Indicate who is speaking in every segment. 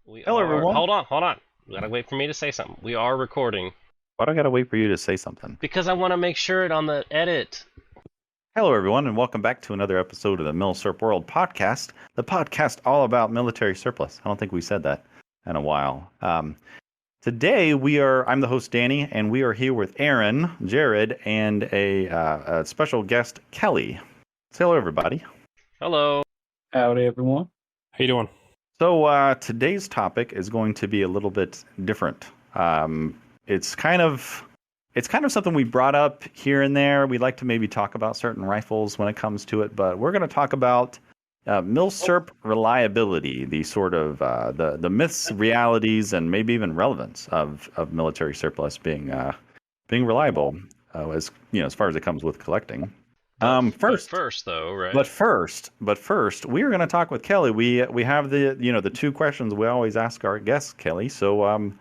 Speaker 1: We
Speaker 2: Hello,
Speaker 1: are.
Speaker 2: everyone.
Speaker 1: Hold on. You gotta wait for me to say something. We are recording
Speaker 2: Why do I gotta wait for you to say something?
Speaker 1: because I want to make sure it on the edit.
Speaker 2: Hello, everyone, and welcome back to another episode of the Milsurp World podcast, the podcast all about military surplus. I don't think we said that in a while. Today, I'm the host, Danny, and we are here with Aaron, Jared, and a special guest, Kelly. Say hello, everybody.
Speaker 1: Hello.
Speaker 3: Howdy, everyone.
Speaker 4: How you doing?
Speaker 2: So today's topic is going to be a little bit different. It's kind of something we brought up here and there. We like to maybe talk about certain rifles when it comes to it, but we're going to talk about Milsurp reliability, the sort of the myths, realities, and maybe even relevance of military surplus being reliable, as far as it comes with collecting.
Speaker 1: First, though, right?
Speaker 2: But first, we're going to talk with Kelly. We have the two questions we always ask our guests, Kelly. So,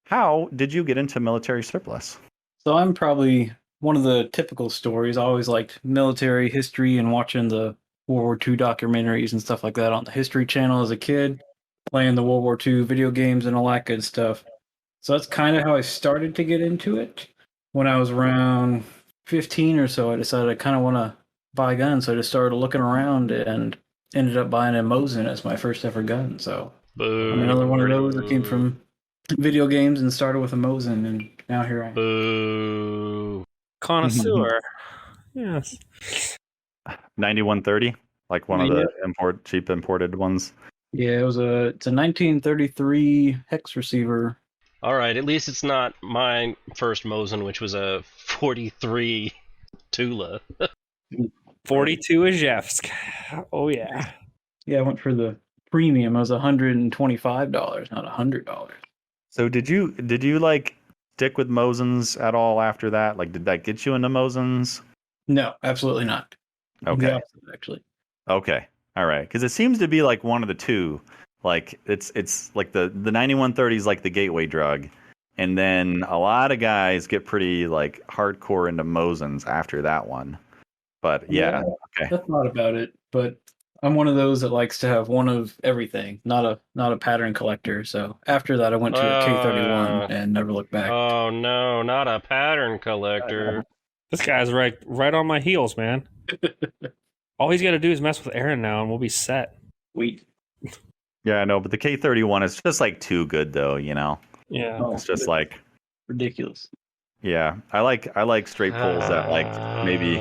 Speaker 2: how did you get into military surplus?
Speaker 3: So I'm probably one of the typical stories. I always liked military history and watching the World War II documentaries and stuff like that on the History Channel as a kid, playing the World War II video games and all that good stuff. So that's kind of how I started to get into it. When I was around 15 or so, I decided I kind of want to buy a gun. So I just started looking around and ended up buying a Mosin as my first ever gun. So I'm another one of those that came from video games and started with a Mosin, and now here I am.
Speaker 1: Boo.
Speaker 4: Connoisseur. Yes.
Speaker 2: 9130, like one of the cheap imported ones.
Speaker 3: Yeah, it's a 1933 hex receiver.
Speaker 1: All right, at least it's not my first Mosin, which was a 43 Tula.
Speaker 4: 42 Ijevsk. Oh, yeah.
Speaker 3: Yeah, I went for the premium. It was $125, not $100.
Speaker 2: So did you like stick with Mosins at all after that? Like, did that get you into Mosins?
Speaker 3: No, absolutely not.
Speaker 2: Okay.
Speaker 3: The opposite, actually.
Speaker 2: Okay. All right. Because it seems to be like one of the two. Like it's like the 9130 is like the gateway drug, and then a lot of guys get pretty like hardcore into Mosins after that one. But yeah. Okay.
Speaker 3: I thought about it, but I'm one of those that likes to have one of everything, not a pattern collector. So after that, I went to a K31 and never looked back.
Speaker 1: Oh no, not a pattern collector.
Speaker 4: This guy's right on my heels, man. All he's got to do is mess with Aaron now, and we'll be set.
Speaker 3: Sweet.
Speaker 2: Yeah, I know, but the K31 is just like too good, though.
Speaker 4: Yeah.
Speaker 2: It's just like
Speaker 3: ridiculous.
Speaker 2: Yeah, I like straight pulls that like maybe.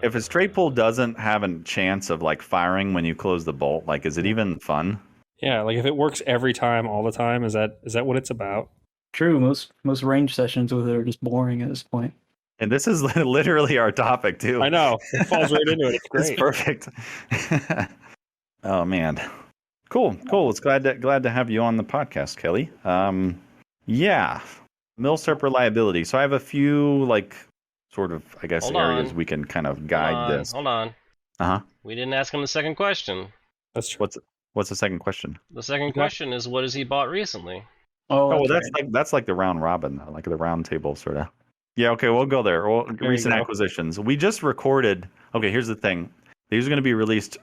Speaker 2: If a straight pull doesn't have a chance of like firing when you close the bolt, like is it even fun?
Speaker 4: Yeah, like if it works every time, all the time, is that what it's about?
Speaker 3: True. Most range sessions with it are just boring at this point.
Speaker 2: And this is literally our topic too.
Speaker 4: I know. It falls right into it. It's great.
Speaker 2: It's perfect. Oh man. Cool. It's glad to have you on the podcast, Kelly. Yeah. Milsurp reliability. So I have a few like sort of, I guess, areas we can kind of guide this.
Speaker 1: Hold on.
Speaker 2: Uh-huh.
Speaker 1: We didn't ask him the second question.
Speaker 4: That's true.
Speaker 2: What's the second question?
Speaker 1: The second question is, what has he bought recently?
Speaker 2: Well, that's like the round robin, like the round table sort of. Yeah, okay, we'll go there. Recent acquisitions. We just recorded. Okay, here's the thing. These are going to be released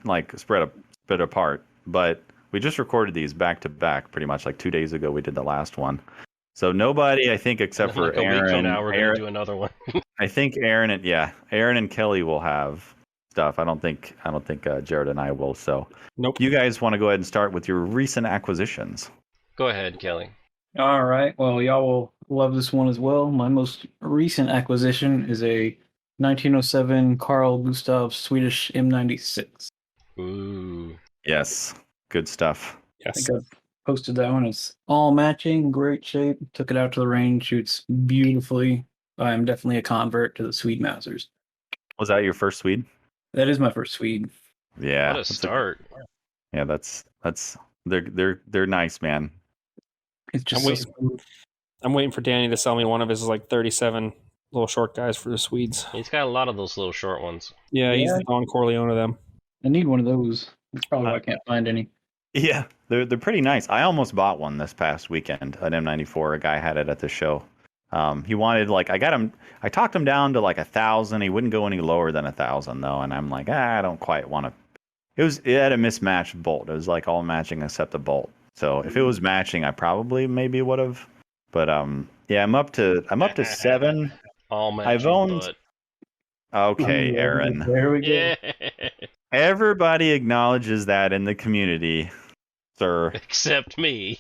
Speaker 2: like spread apart, but we just recorded these back to back pretty much like 2 days ago. We did the last one. So nobody, I think, except for
Speaker 1: like a
Speaker 2: Aaron.
Speaker 1: Week from now, we're going to do another one.
Speaker 2: I think Aaron and Kelly will have stuff. I don't think Jared and I will. So
Speaker 4: nope.
Speaker 2: You guys want to go ahead and start with your recent acquisitions?
Speaker 1: Go ahead, Kelly.
Speaker 3: All right. Well, y'all will love this one as well. My most recent acquisition is a 1907 Carl Gustaf Swedish M96.
Speaker 1: Ooh.
Speaker 2: Yes. Good stuff.
Speaker 3: I
Speaker 4: Yes.
Speaker 3: think I've posted that one. It's all matching, great shape. Took it out to the range, shoots beautifully. I am definitely a convert to the Swede Mausers.
Speaker 2: Was that your first Swede?
Speaker 3: That is my first Swede.
Speaker 2: Yeah.
Speaker 1: What a start.
Speaker 2: Yeah, that's they're nice, man.
Speaker 3: It's just
Speaker 4: I'm waiting for Danny to sell me one of his like 37 little short guys for the Swedes.
Speaker 1: He's got a lot of those little short ones.
Speaker 4: Yeah, he's the Don Corleone of them.
Speaker 3: I need one of those. That's probably why I can't find any.
Speaker 2: Yeah, they're pretty nice. I almost bought one this past weekend, an M94. A guy had it at the show. He wanted I talked him down to like 1,000. He wouldn't go any lower than 1,000 though, and I'm like, I don't quite want to it had a mismatched bolt. It was like all matching except the bolt. So if it was matching, I probably maybe would have. But yeah, I'm up to 7.
Speaker 1: All
Speaker 2: I've
Speaker 1: matching
Speaker 2: owned.
Speaker 1: butt.
Speaker 2: Okay, Aaron.
Speaker 3: There we go.
Speaker 1: Yeah.
Speaker 2: Everybody acknowledges that in the community, sir.
Speaker 1: Except me.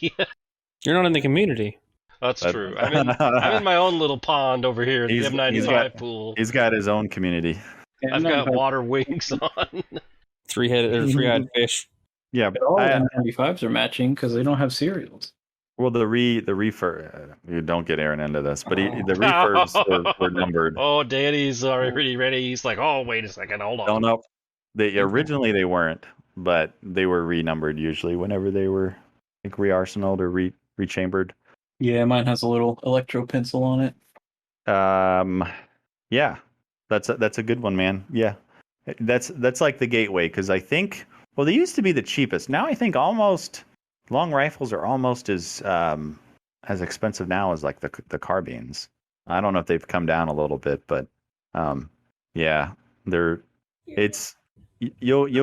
Speaker 4: You're not in the community.
Speaker 1: That's
Speaker 2: But-
Speaker 1: true. I'm in my own little pond over here, the M95 pool.
Speaker 2: He's got his own community.
Speaker 1: I've got water wings on.
Speaker 4: Three-eyed fish.
Speaker 2: Yeah,
Speaker 3: But all N95s are matching because they don't have serials.
Speaker 2: well, the refurb. You don't get Aaron into this, but the refurbs were numbered.
Speaker 1: Oh, Danny's already ready. He's like, oh, wait a second, hold on.
Speaker 2: Don't know. Originally they weren't, but they were renumbered usually whenever they were like re-arsenaled or rechambered.
Speaker 3: Yeah, mine has a little electro pencil on it.
Speaker 2: Yeah, that's a good one, man. Yeah, that's like the gateway because I think they used to be the cheapest. Now I think almost long rifles are almost as expensive now as like the carbines. I don't know if they've come down a little bit, but yeah, you'll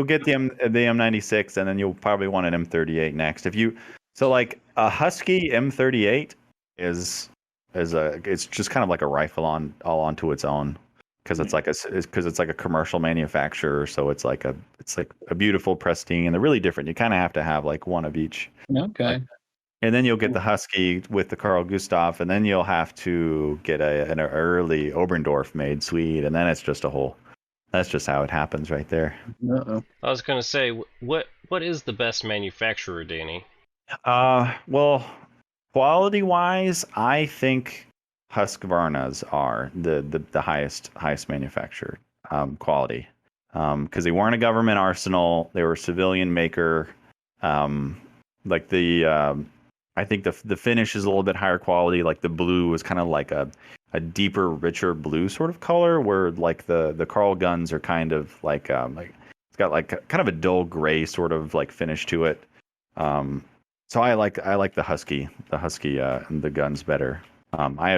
Speaker 2: get the M96 and then you'll probably want an M38 next. So like a Husky M38 is it's just kind of like a rifle all onto its own because it's like a commercial manufacturer, so it's like a beautiful pristine. They're really different. You kind of have to have like one of each.
Speaker 3: Okay.
Speaker 2: And then you'll get the Husky with the Carl Gustaf, and then you'll have to get an early Oberndorf made Swede, and then it's just that's just how it happens right there.
Speaker 3: Uh-oh.
Speaker 1: I was gonna say, what is the best manufacturer, Danny?
Speaker 2: Well, quality wise, I think Husqvarna's are the highest manufactured quality because they weren't a government arsenal. They were a civilian maker. Like I think the finish is a little bit higher quality. Like the blue is kind of like a deeper, richer blue sort of color, where like the Carl guns are kind of like it's got like kind of a dull gray sort of like finish to it. So I like the Husky and the guns better. I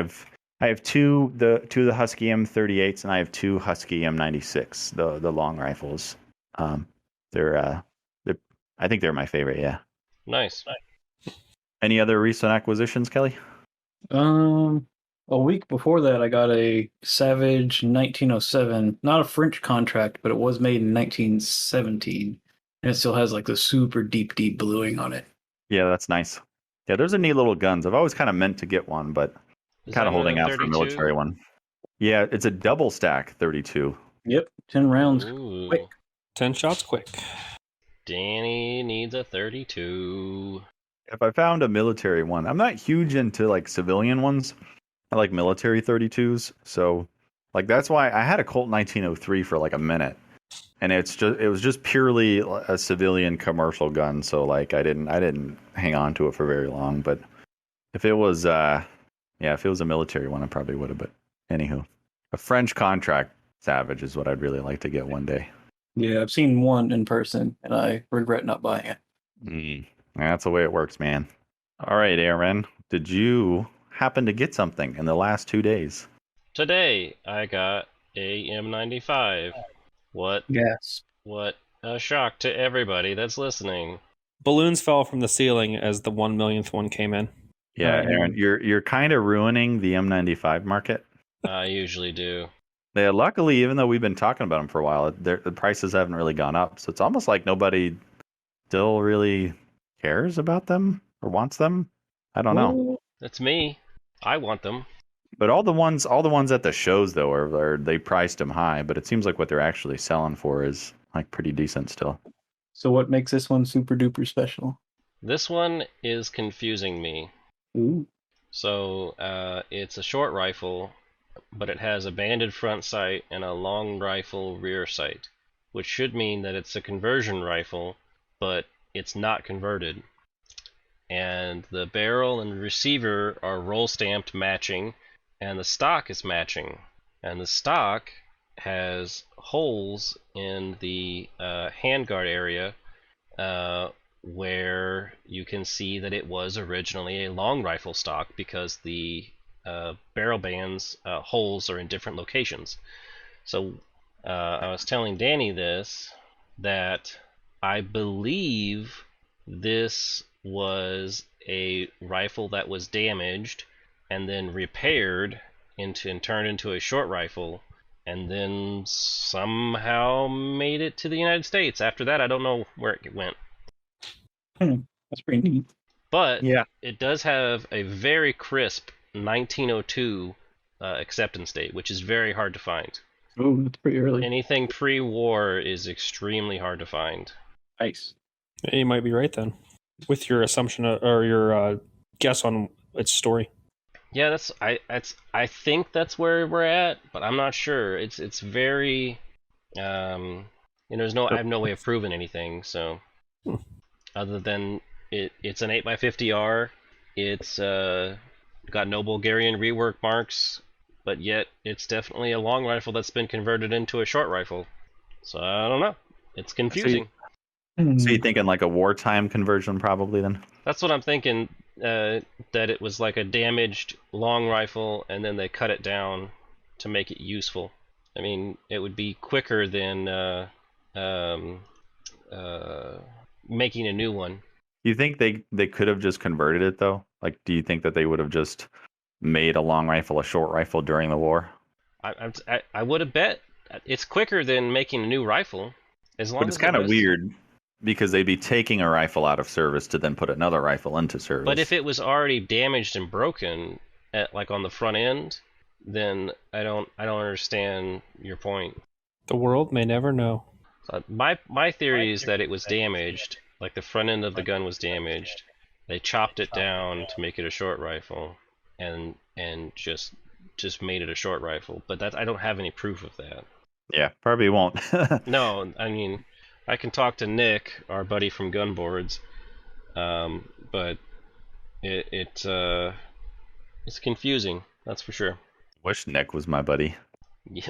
Speaker 2: have two of the Husky M38s and I have two Husky M96, the long rifles. They're I think they're my favorite. Yeah.
Speaker 1: Nice.
Speaker 2: Any other recent acquisitions, Kelly?
Speaker 3: A week before that, I got a Savage 1907. Not a French contract, but it was made in 1917, and it still has like the super deep bluing on it.
Speaker 2: Yeah, that's nice. Yeah, those are neat little guns. I've always kind of meant to get one, but kind of holding out for a military one. Yeah, it's a double stack 32.
Speaker 3: Yep, 10 rounds.
Speaker 1: Ooh.
Speaker 3: Quick.
Speaker 4: 10 shots quick.
Speaker 1: Danny needs a 32.
Speaker 2: If I found a military one, I'm not huge into like civilian ones. I like military 32s. So like that's why I had a Colt 1903 for like a minute. And it was just purely a civilian commercial gun, so like I didn't hang on to it for very long. But if it was a military one, I probably would have. But anywho, a French contract Savage is what I'd really like to get one day.
Speaker 3: Yeah, I've seen one in person, and I regret not buying it.
Speaker 2: That's the way it works, man. All right, Aaron, did you happen to get something in the last 2 days?
Speaker 1: Today I got a M95. What?
Speaker 3: Yes.
Speaker 1: What a shock to everybody that's listening.
Speaker 4: Balloons fell from the ceiling as the 1 millionth one came in.
Speaker 2: Yeah, Aaron, you're kind of ruining the M95 market.
Speaker 1: I usually do.
Speaker 2: Yeah, luckily, even though we've been talking about them for a while, the prices haven't really gone up. So it's almost like nobody still really cares about them or wants them. I don't know.
Speaker 1: That's me. I want them.
Speaker 2: But all the ones at the shows though are they priced them high, but it seems like what they're actually selling for is like pretty decent still.
Speaker 3: So what makes this one super duper special?
Speaker 1: This one is confusing me.
Speaker 3: Ooh.
Speaker 1: So it's a short rifle, but it has a banded front sight and a long rifle rear sight, which should mean that it's a conversion rifle, but it's not converted. And the barrel and receiver are roll stamped matching, and the stock is matching. And the stock has holes in the handguard area where you can see that it was originally a long rifle stock because the barrel bands holes are in different locations. So I was telling Danny that I believe this was a rifle that was damaged and then repaired and turned into a short rifle, and then somehow made it to the United States. After that, I don't know where it went.
Speaker 3: That's pretty neat.
Speaker 1: But
Speaker 2: Yeah.
Speaker 1: it does have a very crisp 1902 acceptance date, which is very hard to find.
Speaker 3: Oh, that's pretty early.
Speaker 1: Anything pre-war is extremely hard to find.
Speaker 3: Nice.
Speaker 4: You might be right then, with your assumption or your guess on its story.
Speaker 1: Yeah, I think that's where we're at, but I'm not sure. It's very I have no way of proving anything, so other than it's an 8x50R. It's got no Bulgarian rework marks, but yet it's definitely a long rifle that's been converted into a short rifle. So I don't know. It's confusing.
Speaker 2: So you're thinking like a wartime conversion, probably then?
Speaker 1: That's what I'm thinking. That it was like a damaged long rifle, and then they cut it down to make it useful. I mean, it would be quicker than making a new one.
Speaker 2: You think they could have just converted it though? Like, do you think that they would have just made a long rifle a short rifle during the war?
Speaker 1: I would have bet it's quicker than making a new rifle. As long
Speaker 2: But
Speaker 1: as
Speaker 2: it's kind of weird because they'd be taking a rifle out of service to then put another rifle into service.
Speaker 1: But if it was already damaged and broken, like on the front end, then I don't understand your point.
Speaker 4: The world may never know.
Speaker 1: My theory is that it was damaged, like the front end of the gun was damaged. They chopped it down to make it a short rifle, and just made it a short rifle. But I don't have any proof of that.
Speaker 2: Yeah, probably won't.
Speaker 1: No, I mean, I can talk to Nick, our buddy from Gunboards, but it's confusing. That's for sure.
Speaker 2: Wish Nick was my buddy.
Speaker 1: Yeah.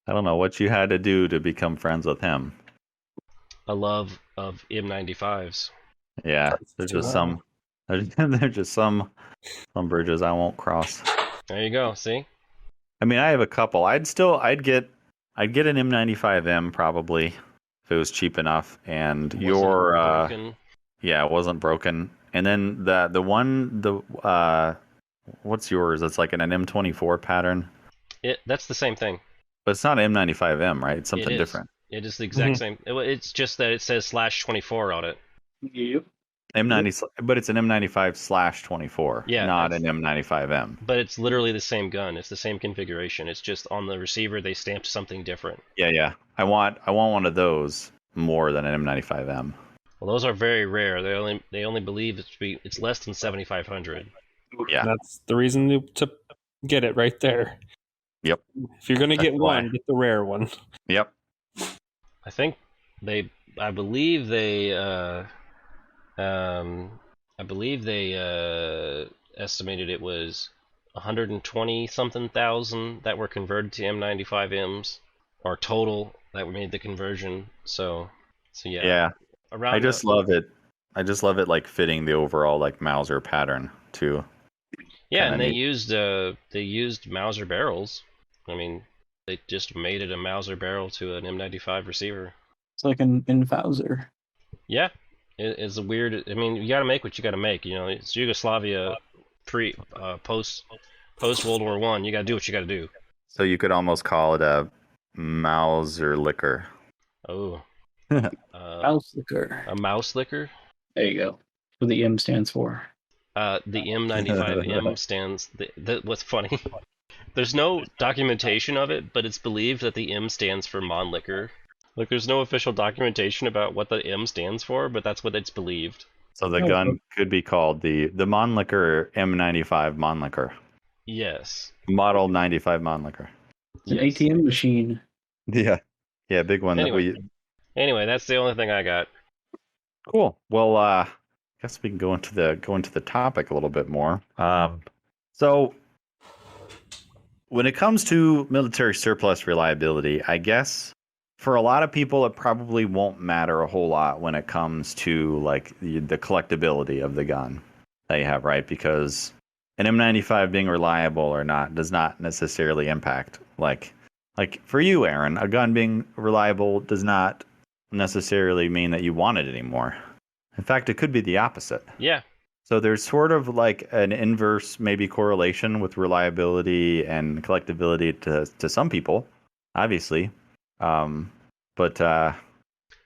Speaker 2: I don't know what you had to do to become friends with him.
Speaker 1: A love of M95s.
Speaker 2: Yeah, there's just some bridges I won't cross.
Speaker 1: There you go. See?
Speaker 2: I mean, I have a couple. I'd get an M95M probably if it was cheap enough. And it wasn't broken. And then what's yours? It's like an M24 pattern.
Speaker 1: That's the same thing.
Speaker 2: But it's not M95M, right? It's something different.
Speaker 1: It is the exact same. It's just that it says /24 on it.
Speaker 3: Yep.
Speaker 2: M90, but it's an M95/24, not an M95M.
Speaker 1: But it's literally the same gun. It's the same configuration. It's just on the receiver they stamped something different.
Speaker 2: Yeah. I want one of those more than an M95M.
Speaker 1: Well, those are very rare. They only believe it's less than 7,500.
Speaker 2: Yeah,
Speaker 4: that's the reason to get it right there.
Speaker 2: Yep.
Speaker 4: If you're gonna get one, get the rare one.
Speaker 2: Yep.
Speaker 1: I believe they estimated it was 120 something thousand that were converted to M95Ms, or total that made the conversion. So yeah.
Speaker 2: Yeah. I just love it. I just love it, like fitting the overall like Mauser pattern too.
Speaker 1: Yeah, and they used Mauser barrels. I mean, they just made it a Mauser barrel to an M95 receiver.
Speaker 3: It's like an Infauser.
Speaker 1: Yeah, it's a weird. I mean, you got to make what you got to make. You know, it's Yugoslavia post World War I. You got to do what you got to do.
Speaker 2: So you could almost call it a Mauser liquor.
Speaker 1: Oh,
Speaker 3: Mouse liquor.
Speaker 1: A mouse liquor.
Speaker 3: There you go. That's what the M stands for.
Speaker 1: The M95M stands. What's funny? There's no documentation of it, but it's believed that the M stands for Mon liquor. Like, there's no official documentation about what the M stands for, but that's what it's believed.
Speaker 2: So the gun could be called the Mon liquor M95 Mon liquor.
Speaker 1: Yes.
Speaker 2: Model 95 Mon liquor.
Speaker 3: It's an ATM machine.
Speaker 2: Yeah, big one.
Speaker 1: Anyway, that's the only thing I got.
Speaker 2: Cool. Well, I guess we can go into the topic a little bit more. So when it comes to military surplus reliability, I guess for a lot of people, it probably won't matter a whole lot when it comes to like the collectability of the gun that you have, right? Because an M95 being reliable or not does not necessarily impact like for you, Aaron, a gun being reliable does not necessarily mean that you want it anymore. In fact, it could be the opposite.
Speaker 1: Yeah.
Speaker 2: So there's sort of like an inverse maybe correlation with reliability and collectability to some people, obviously. But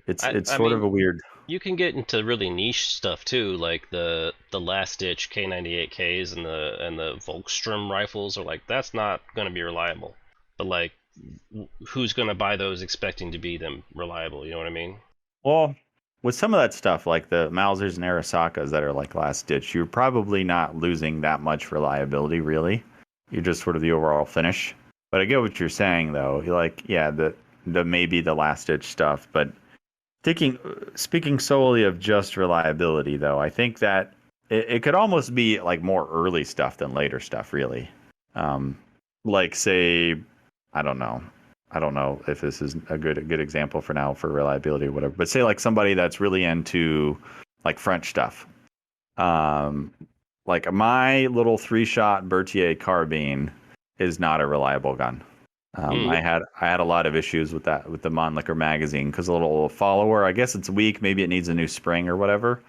Speaker 2: it's
Speaker 1: I
Speaker 2: sort of
Speaker 1: mean,
Speaker 2: a weird.
Speaker 1: you can get into really niche stuff too, like the last ditch K98Ks and the Volkstrom rifles are like, that's not going to be reliable. But like, who's going to buy those expecting to be them reliable? You know what I mean?
Speaker 2: Well, with some of that stuff, like the Mausers and Arisakas that are like last ditch, you're probably not losing that much reliability, really. You're just sort of the overall finish. But I get what you're saying, though. You're like, yeah, the maybe the last ditch stuff. But speaking solely of just reliability, though, I think that it could almost be like more early stuff than later stuff, really. Like say, I don't know. I don't know if this is a good example for now for reliability or whatever. But say like somebody that's really into like French stuff. Like my little 3-shot Berthier carbine is not a reliable gun. I had a lot of issues with that with the Mannlicher magazine because a little follower. I guess it's weak. Maybe it needs a new spring or whatever.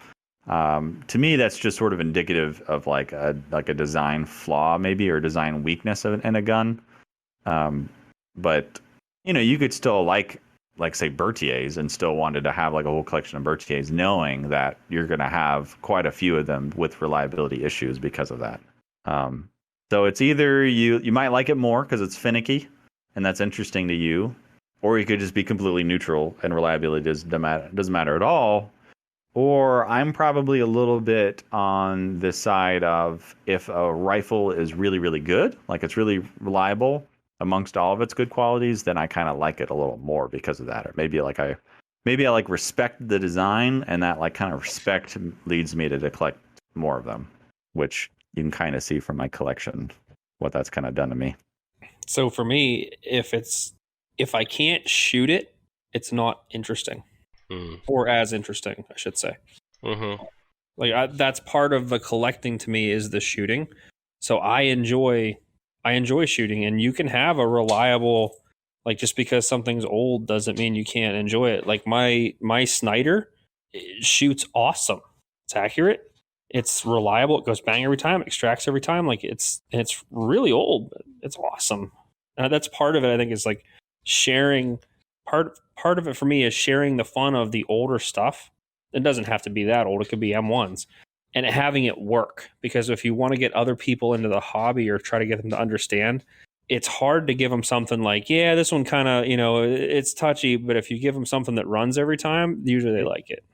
Speaker 2: To me, that's just sort of indicative of like a design flaw, maybe, or design weakness in a gun. But you could still like say Berthiers and still wanted to have like a whole collection of Berthiers, knowing that you're going to have quite a few of them with reliability issues because of that. So it's either you might like it more because it's finicky and that's interesting to you, or you could just be completely neutral and reliability doesn't matter at all. Or I'm probably a little bit on the side of if a rifle is really, really good, like it's really reliable amongst all of its good qualities, then I kind of like it a little more because of that. Or maybe I like respect the design, and that like kind of respect leads me to collect more of them, which you can kind of see from my collection what that's kind of done to me.
Speaker 4: So for me, if I can't shoot it, it's not interesting. Or as interesting, I should say.
Speaker 1: Mm-hmm.
Speaker 4: Like that's part of the collecting to me is the shooting. So I enjoy shooting, and you can have a reliable, like just because something's old doesn't mean you can't enjoy it. Like my Snyder, it shoots awesome. It's accurate. It's reliable. It goes bang every time. It extracts every time. Like it's really old, but it's awesome. That's part of it. I think is like sharing. Part of it for me is sharing the fun of the older stuff. It doesn't have to be that old. It could be M1s. And having it work. Because if you want to get other people into the hobby or try to get them to understand, it's hard to give them something like, yeah, this one kind of, it's touchy. But if you give them something that runs every time, usually they like it.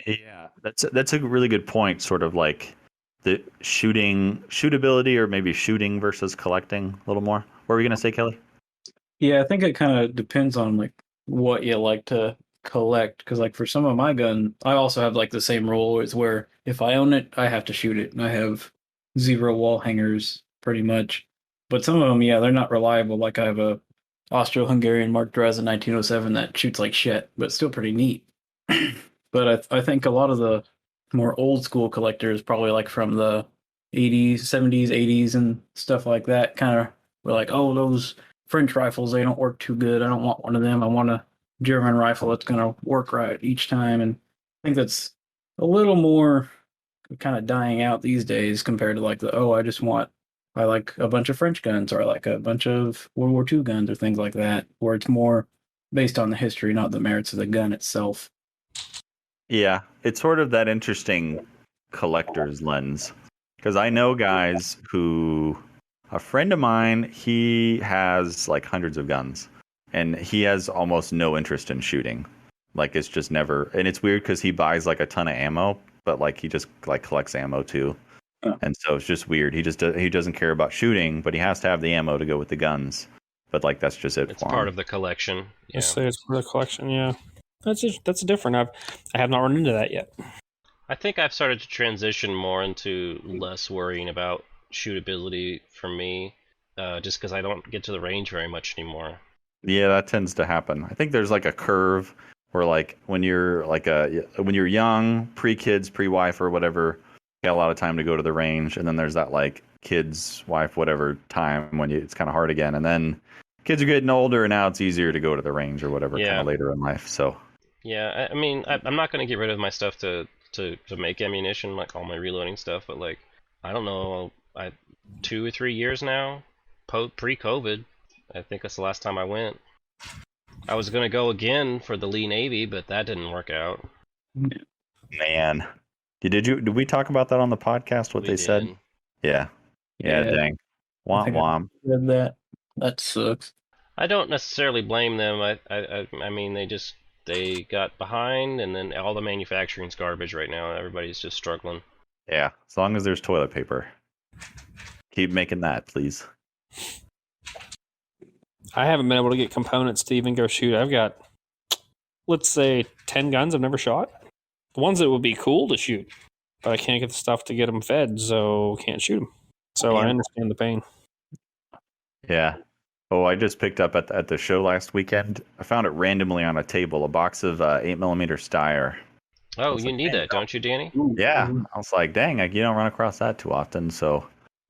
Speaker 2: Yeah, that's a really good point. Sort of like the shootability, or maybe shooting versus collecting a little more. What were you going to say, Kelly?
Speaker 3: Yeah, I think it kind of depends on like what you like to collect. Because like for some of my gun, I also have like the same rule is where if I own it, I have to shoot it, and I have 0 wall hangers pretty much. But some of them, yeah, they're not reliable. Like I have a Austro-Hungarian Mark Dreza 1907 that shoots like shit, but still pretty neat. But I think a lot of the more old school collectors, probably like from the 80s, 70s, 80s, and stuff like that, kind of were like, oh, those French rifles, they don't work too good. I don't want one of them. I want a German rifle that's going to work right each time. And I think that's a little more kind of dying out these days compared to like I like a bunch of French guns, or I like a bunch of World War II guns or things like that, where it's more based on the history, not the merits of the gun itself.
Speaker 2: Yeah, it's sort of that interesting collector's lens. Because I know guys who, a friend of mine, he has like hundreds of guns, and he has almost no interest in shooting. Like it's just never, and it's weird because he buys like a ton of ammo, but like he just like collects ammo too.
Speaker 3: Oh.
Speaker 2: And so it's just weird. He doesn't care about shooting, but he has to have the ammo to go with the guns. But like that's just it.
Speaker 1: It's part of the collection. Yeah.
Speaker 4: I say it's part of the collection. Yeah, that's different. I have not run into that yet.
Speaker 1: I think I've started to transition more into less worrying about shootability for me, just because I don't get to the range very much anymore.
Speaker 2: Yeah, that tends to happen. I think there's like a curve where like when you're young, pre-kids, pre-wife or whatever, you got a lot of time to go to the range, and then there's that like kids, wife, whatever time when it's kind of hard again, and then kids are getting older, and now it's easier to go to the range or whatever kind of later in life. So
Speaker 1: Yeah, I mean, I'm not gonna get rid of my stuff to make ammunition, like all my reloading stuff, but like, I don't know, 2 or 3 years now, pre-COVID, I think that's the last time I went. I was gonna go again for the Lee Navy, but that didn't work out.
Speaker 2: Man, did we talk about that on the podcast? What
Speaker 1: We
Speaker 2: they said?
Speaker 1: did.
Speaker 2: Yeah. Yeah. Dang.
Speaker 3: I
Speaker 2: Womp
Speaker 3: think I
Speaker 2: womp.
Speaker 3: read that. That sucks.
Speaker 1: I don't necessarily blame them. I mean, they got behind, and then all the manufacturing's garbage right now. Everybody's just struggling.
Speaker 2: Yeah. As long as there's toilet paper, keep making that, please.
Speaker 4: I haven't been able to get components to even go shoot. I've got, let's say, 10 guns I've never shot. The ones that would be cool to shoot, but I can't get the stuff to get them fed, so can't shoot them. So I understand the pain.
Speaker 2: Yeah. Oh, I just picked up at the show last weekend. I found it randomly on a table, a box of 8mm Steyr.
Speaker 1: Oh,
Speaker 2: It's
Speaker 1: you
Speaker 2: like,
Speaker 1: need
Speaker 2: dang,
Speaker 1: that, don't you, Danny?
Speaker 2: Yeah. I was like, dang, you don't run across that too often. So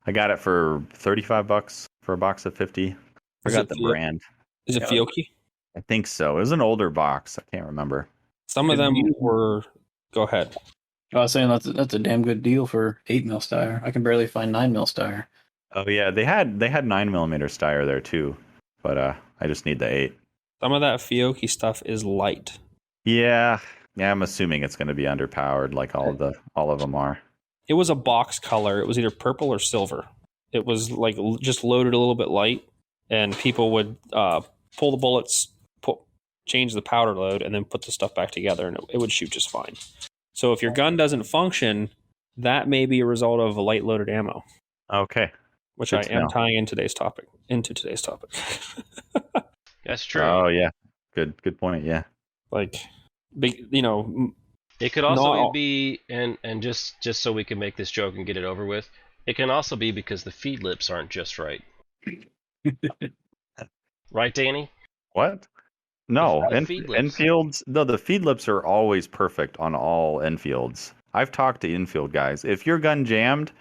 Speaker 2: I got it for $35 for a box of 50. I
Speaker 4: Is
Speaker 2: forgot
Speaker 4: it
Speaker 2: the
Speaker 4: Fio-
Speaker 2: brand.
Speaker 4: Is it Fiocchi?
Speaker 2: I think so. It was an older box. I can't remember.
Speaker 4: Some of them were. Go ahead.
Speaker 3: I was saying that's a damn good deal for 8mm Steyr. I can barely find 9mm Steyr.
Speaker 2: Oh yeah, they had 9mm Steyr there too, but I just need the 8.
Speaker 4: Some of that Fiocchi stuff is light.
Speaker 2: Yeah, I'm assuming it's going to be underpowered, like all of them are.
Speaker 4: It was a box color. It was either purple or silver. It was like just loaded a little bit light, and people would pull the bullets, change the powder load, and then put the stuff back together, and it would shoot just fine. So if your gun doesn't function, that may be a result of a light loaded ammo.
Speaker 2: Okay.
Speaker 4: Which
Speaker 2: Good
Speaker 4: I
Speaker 2: to
Speaker 4: am
Speaker 2: know.
Speaker 4: tying into today's topic.
Speaker 1: That's true.
Speaker 2: Oh yeah, good point. Yeah.
Speaker 4: Like,
Speaker 1: It could also
Speaker 4: No.
Speaker 1: be, and just so we can make this joke and get it over with, it can also be because the feed lips aren't just right. Right, Danny?
Speaker 2: What? No,
Speaker 1: The feed lips.
Speaker 2: Enfields. No, the feed lips are always perfect on all Enfields. I've talked to Enfield guys. If your gun jammed,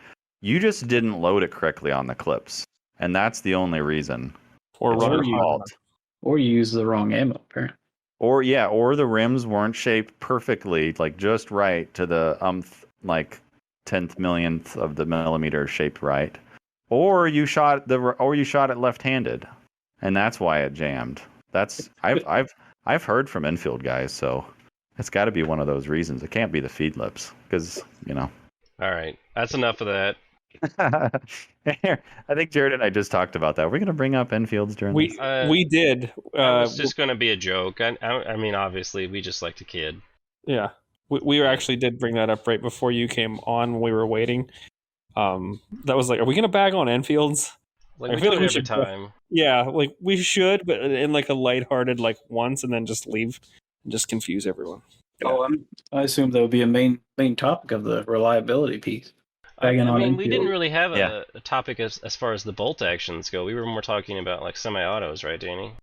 Speaker 2: you just didn't load it correctly on the clips, and that's the only reason.
Speaker 4: or
Speaker 2: It's
Speaker 4: rubber
Speaker 2: your fault.
Speaker 3: Or you use the wrong ammo, apparently.
Speaker 2: Or the rims weren't shaped perfectly, like just right to the like 10th millionth of the millimeter shaped right. Or you shot it left-handed, and that's why it jammed. That's I've heard from Enfield guys, so it's got to be one of those reasons. It can't be the feed lips, because
Speaker 1: All right, that's enough of that.
Speaker 2: I think Jared and I just talked about that. We're going to bring up Enfields during this.
Speaker 4: we did.
Speaker 1: It was just going to be a joke. I mean, obviously, we just like to kid.
Speaker 4: Yeah, we actually did bring that up right before you came on when we were waiting. That was like, are we going to bag on Enfields?
Speaker 1: Like
Speaker 4: I
Speaker 1: we
Speaker 4: feel
Speaker 1: do
Speaker 4: like we
Speaker 1: it every
Speaker 4: should-
Speaker 1: time.
Speaker 4: Yeah, like we should, but in like a lighthearted like once, and then just leave and just confuse everyone.
Speaker 3: Oh, I assume that would be a main topic of the reliability piece.
Speaker 1: I
Speaker 3: Bagging on
Speaker 1: mean, we
Speaker 3: Enfield.
Speaker 1: didn't really have
Speaker 2: Yeah.
Speaker 1: a topic as far as the bolt actions go. We were more talking about like semi-autos, right, Danny?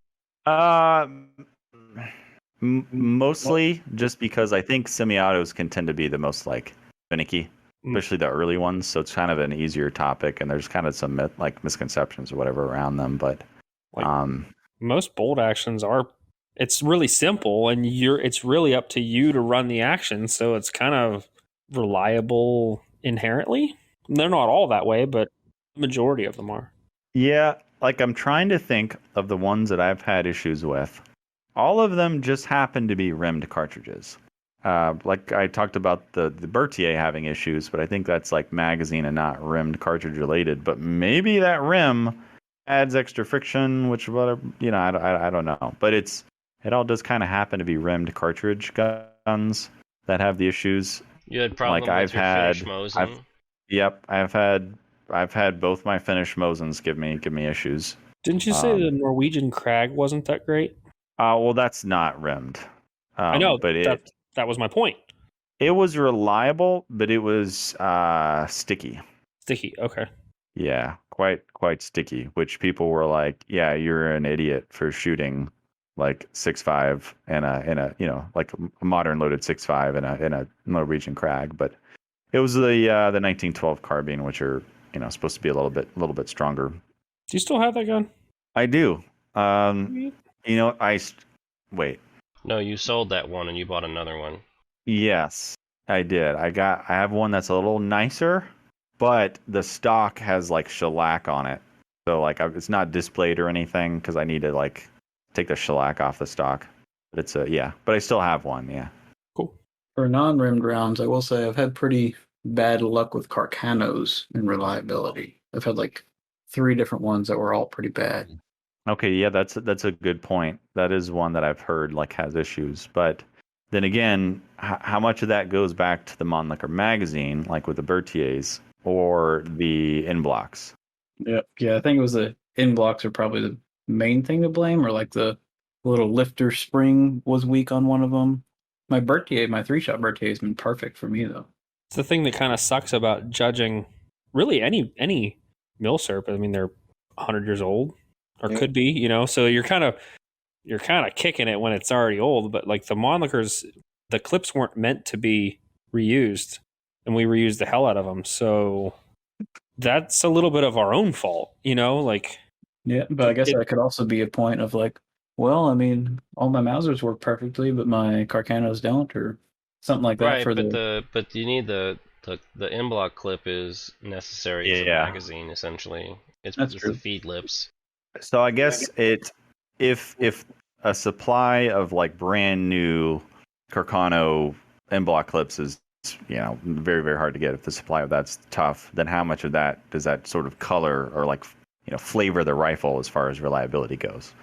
Speaker 2: Mostly just because I think semi-autos can tend to be the most like finicky, especially the early ones. So it's kind of an easier topic, and there's kind of some misconceptions or whatever around them. But
Speaker 4: Like, most bolt actions are. It's really simple, and it's really up to you to run the action. So it's kind of reliable inherently. They're not all that way, but the majority of them are.
Speaker 2: yeah, like I'm trying to think of the ones that I've had issues with. All of them just happen to be rimmed cartridges. Like I talked about the Berthier having issues, but I think that's like magazine and not rimmed cartridge related. But maybe that rim adds extra friction, which whatever, I don't know. But it all does kind of happen to be rimmed cartridge guns that have the issues.
Speaker 1: You had problems
Speaker 2: Like
Speaker 1: with your finished Mosin.
Speaker 2: Yep, I've had both my finished Mosins give me issues.
Speaker 4: Didn't you say the Norwegian Crag wasn't that great?
Speaker 2: Well, that's not rimmed.
Speaker 4: I know,
Speaker 2: but
Speaker 4: that was my point.
Speaker 2: it was reliable, but it was sticky.
Speaker 4: Sticky. Okay.
Speaker 2: Yeah, quite sticky. Which people were like, "Yeah, you're an idiot for shooting like 6.5 in a like a modern loaded 6.5 in a Norwegian Crag." But it was the 1912 carbine, which are supposed to be a little bit stronger.
Speaker 4: Do you still have that gun?
Speaker 2: I do. Wait.
Speaker 1: No, you sold that one and you bought another one.
Speaker 2: Yes, I did. I have one that's a little nicer, but the stock has like shellac on it. So like it's not displayed or anything because I need to like take the shellac off the stock. But it's yeah, but I still have one. Yeah.
Speaker 4: Cool.
Speaker 3: For non-rimmed rounds, I will say I've had pretty bad luck with Carcanos in reliability. I've had like 3 different ones that were all pretty bad.
Speaker 2: Okay, yeah, that's a good point. That is one that I've heard like has issues, but then again, how much of that goes back to the Mannlicher magazine, like with the Berthier's, or the in blocks?
Speaker 3: Yeah, I think it was the in blocks are probably the main thing to blame, or like the little lifter spring was weak on one of them. My 3-shot Berthier has been perfect for me though.
Speaker 4: It's the thing that kind of sucks about judging really any Milsurp. I mean, they're 100 years old or could be, you know. So you're kind of kicking it when it's already old. But like the Mannlichers, the clips weren't meant to be reused, and we reused the hell out of them. So that's a little bit of our own fault, you know. Like,
Speaker 3: Yeah, but I guess that could also be a point of like, well, I mean, all my Mausers work perfectly, but my Carcanos don't, or something like that
Speaker 1: Right,
Speaker 3: for
Speaker 1: but you need the in block clip is necessary for the
Speaker 2: Yeah.
Speaker 1: magazine essentially. It's
Speaker 3: That's
Speaker 1: it's
Speaker 3: true.
Speaker 1: the feed lips.
Speaker 2: So I guess if a supply of like brand new Carcano in block clips is very very hard to get. If the supply of that's tough, then how much of that does that sort of color or like flavor the rifle as far as reliability goes?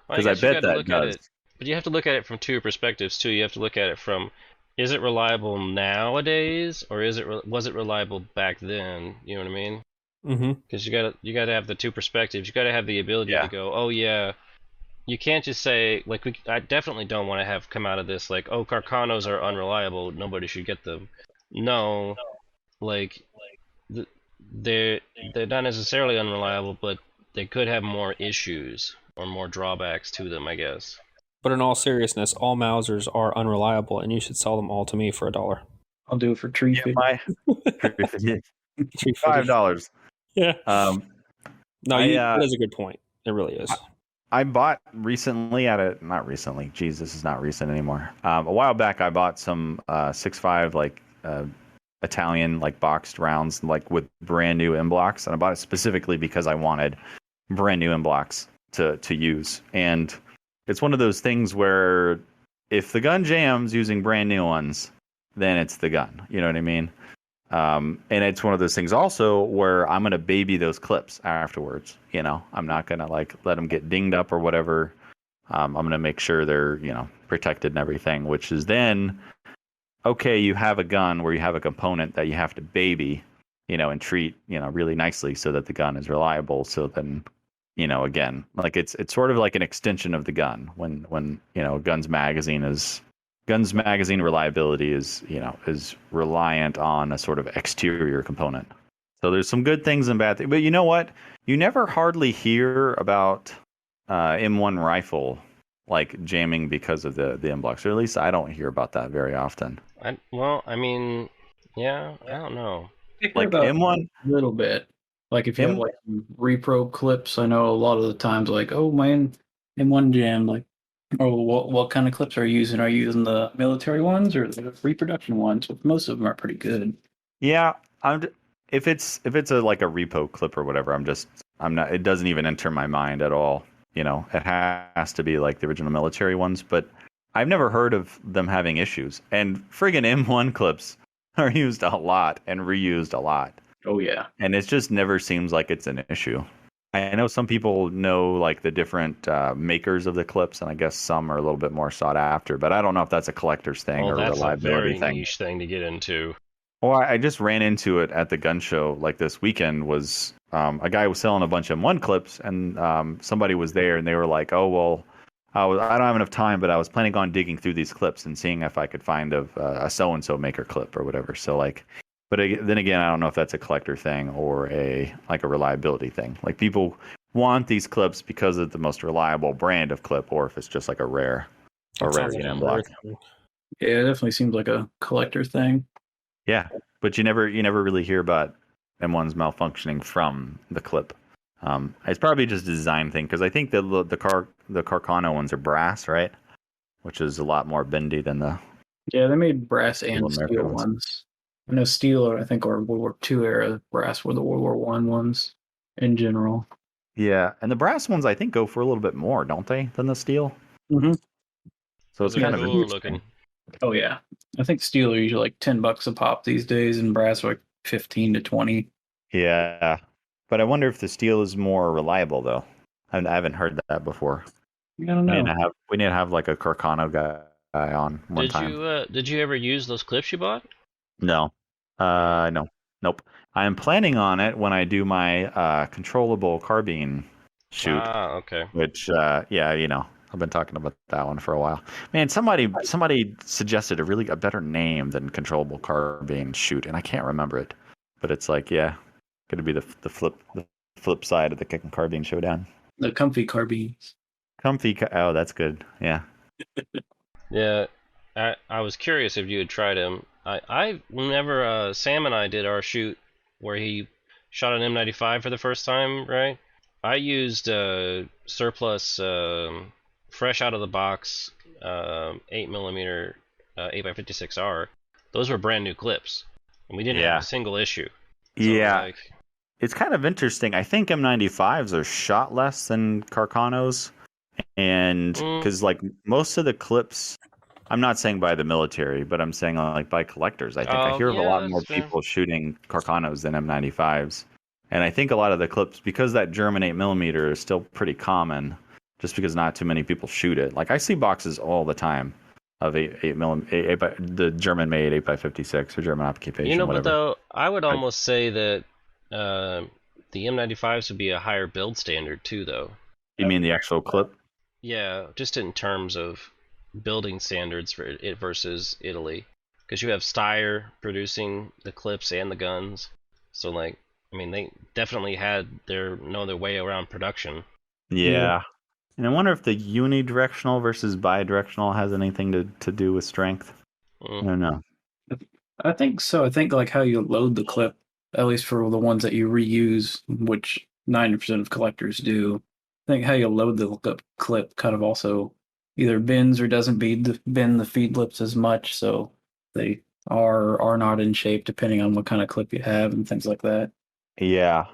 Speaker 1: Well,
Speaker 2: Because I
Speaker 1: guess you
Speaker 2: bet
Speaker 1: gotta
Speaker 2: that
Speaker 1: look at
Speaker 2: does.
Speaker 1: it, but you have to look at it from 2 perspectives too. You have to look at it from, is it reliable nowadays, or was it reliable back then? You know what I mean?
Speaker 4: mm-hmm.
Speaker 1: Because you gotta have the 2 perspectives. You gotta have the ability
Speaker 2: Yeah.
Speaker 1: to go, oh yeah. You can't just say like I definitely don't want to have come out of this like, oh, Carcanos are unreliable, nobody should get them. No, like th- they're not necessarily unreliable, but they could have more issues or more drawbacks to them, I guess.
Speaker 4: But in all seriousness, all Mausers are unreliable, and you should sell them all to me for $1.
Speaker 3: I'll do it for tree
Speaker 2: Yeah,
Speaker 3: feed.
Speaker 2: $5.
Speaker 4: Yeah.
Speaker 2: Um,
Speaker 4: No,
Speaker 2: I
Speaker 4: that is a good point. It really is.
Speaker 2: I bought recently not recently. Geez, this is not recent anymore. A while back, I bought some 6.5 like Italian like boxed rounds like with brand new M blocks, and I bought it specifically because I wanted brand new M blocks to use. And it's one of those things where if the gun jams using brand new ones, then it's the gun. You know what I mean? And it's one of those things also where I'm gonna baby those clips afterwards. I'm not gonna like let them get dinged up or whatever. I'm gonna make sure they're protected and everything. Which is then okay. You have a gun where you have a component that you have to baby, and treat really nicely so that the gun is reliable. So then again, like it's sort of like an extension of the gun when Guns magazine reliability is reliant on a sort of exterior component. So there's some good things and bad things. But you know what? You never hardly hear about M1 rifle like jamming because of the M blocks, or at least I don't hear about that very often.
Speaker 1: I mean, yeah, I don't know.
Speaker 2: Like
Speaker 3: about
Speaker 2: M1,
Speaker 3: a little bit. Like if you have like repro clips, I know a lot of the times like, oh man, M1 jam, like, oh, what kind of clips are you using? Are you using the military ones or the reproduction ones? Most of them are pretty good.
Speaker 2: yeah. If it's like a repo clip or whatever, I'm not. It doesn't even enter my mind at all. It has to be like the original military ones, but I've never heard of them having issues. And friggin' M1 clips are used a lot and reused a lot.
Speaker 3: Oh yeah.
Speaker 2: And it just never seems like it's an issue. I know some people know like the different makers of the clips, and I guess some are a little bit more sought after. But I don't know if that's a collector's thing or
Speaker 1: That's a
Speaker 2: reliability
Speaker 1: very
Speaker 2: thing.
Speaker 1: niche thing to get into.
Speaker 2: Well, I just ran into it at the gun show like this weekend. Was a guy was selling a bunch of M1 clips, and somebody was there, and they were like, "Oh well, I don't have enough time, but I was planning on digging through these clips and seeing if I could find a so and so maker clip or whatever." So like. But then again, I don't know if that's a collector thing or a reliability thing. Like people want these clips because of the most reliable brand of clip, or if it's just like a rare M block.
Speaker 3: Yeah, it definitely seems like a collector thing.
Speaker 2: Yeah, but you never really hear about M1's malfunctioning from the clip. It's probably just a design thing because I think the Carcano ones are brass, right? which is a lot more bendy than the
Speaker 3: Yeah, they made brass and
Speaker 2: American
Speaker 3: steel
Speaker 2: ones.
Speaker 3: ones. I know steel, I think, or World War II era. Brass were the World War I ones in general.
Speaker 2: Yeah, and the brass ones I think go for a little bit more, don't they, than the steel?
Speaker 3: Mm-hmm.
Speaker 2: So it's
Speaker 1: Those are
Speaker 2: kind of
Speaker 1: cooler
Speaker 2: interesting.
Speaker 1: looking.
Speaker 3: Oh yeah, I think steel are usually like $10 a pop these days, and brass are like 15 to 20.
Speaker 2: Yeah, but I wonder if the steel is more reliable though. I haven't heard that before.
Speaker 3: I don't know.
Speaker 2: We need to have like a Carcano guy on one time.
Speaker 1: Did you ever use those clips you bought?
Speaker 2: No, no, nope. I am planning on it when I do my controllable carbine shoot.
Speaker 1: Ah, okay.
Speaker 2: Which, yeah, I've been talking about that one for a while. Man, somebody suggested a better name than controllable carbine shoot, and I can't remember it. But it's like, yeah, going to be the flip side of the kick and carbine showdown.
Speaker 3: The comfy carbines.
Speaker 2: Oh, that's good. Yeah.
Speaker 1: Yeah, I was curious if you had tried him. Whenever Sam and I did our shoot where he shot an M95 for the first time, right? I used surplus, fresh out of the box, 8mm 8x56R. Those were brand new clips, and we didn't
Speaker 2: Yeah.
Speaker 1: have a single issue. So,
Speaker 2: Yeah.
Speaker 1: like,
Speaker 2: It's kind of interesting. I think M95s are shot less than Carcanos, and because like most of the clips, I'm not saying by the military, but I'm saying like by collectors. I think I hear of a
Speaker 1: yeah,
Speaker 2: lot more
Speaker 1: that's fair.
Speaker 2: people shooting Carcanos than M95s, and I think a lot of the clips, because that German 8mm is still pretty common, just because not too many people shoot it. Like I see boxes all the time of 8mm, the German made 8x56 or German occupation,
Speaker 1: You know,
Speaker 2: whatever.
Speaker 1: but though I would almost say that the M95s would be a higher build standard too, though.
Speaker 2: You mean the actual clip?
Speaker 1: Yeah, just in terms of building standards for it versus Italy, because you have Steyr producing the clips and the guns. So like, I mean, they definitely had their way around production.
Speaker 2: Yeah. And I wonder if the unidirectional versus bidirectional has anything to do with strength. I don't know.
Speaker 3: I think so. I think like how you load the clip, at least for the ones that you reuse, which 90% of collectors do. I think how you load the clip kind of also either bends or doesn't bend the feed lips as much, so they are not in shape depending on what kind of clip you have and things like that.
Speaker 2: Yeah.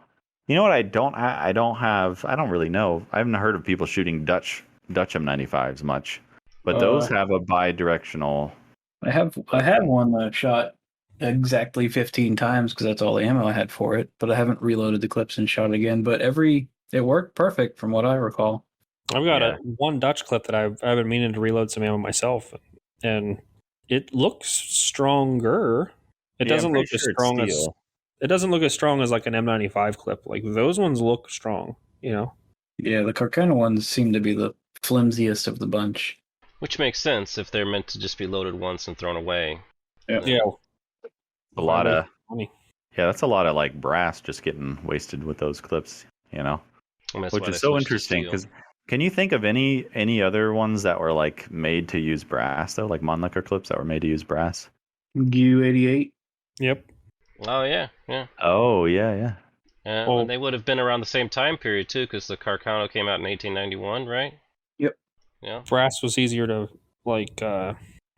Speaker 2: You know what I don't really know. I haven't heard of people shooting Dutch M95s much. But those have a bidirectional.
Speaker 3: I had one that shot exactly 15 times because that's all the ammo I had for it, but I haven't reloaded the clips and shot again. But it worked perfect from what I recall.
Speaker 4: I've got one Dutch clip that I've been meaning to reload some ammo myself, and it looks stronger. It doesn't look as strong as it doesn't look as strong as like an M95 clip. Like those ones look strong, Yeah,
Speaker 3: the Carcano ones seem to be the flimsiest of the bunch.
Speaker 1: Which makes sense if they're meant to just be loaded once and thrown away.
Speaker 4: Yeah.
Speaker 2: A lot of money. Yeah, that's a lot of like brass just getting wasted with those clips, Which is so interesting because can you think of any other ones that were like made to use brass though, like Mannlicher clips that were made to use brass?
Speaker 3: GU88.
Speaker 4: Yep.
Speaker 1: Oh yeah.
Speaker 2: Oh yeah.
Speaker 1: And they would have been around the same time period too, because the Carcano came out in 1891, right?
Speaker 3: Yep.
Speaker 1: Yeah.
Speaker 4: Brass was easier to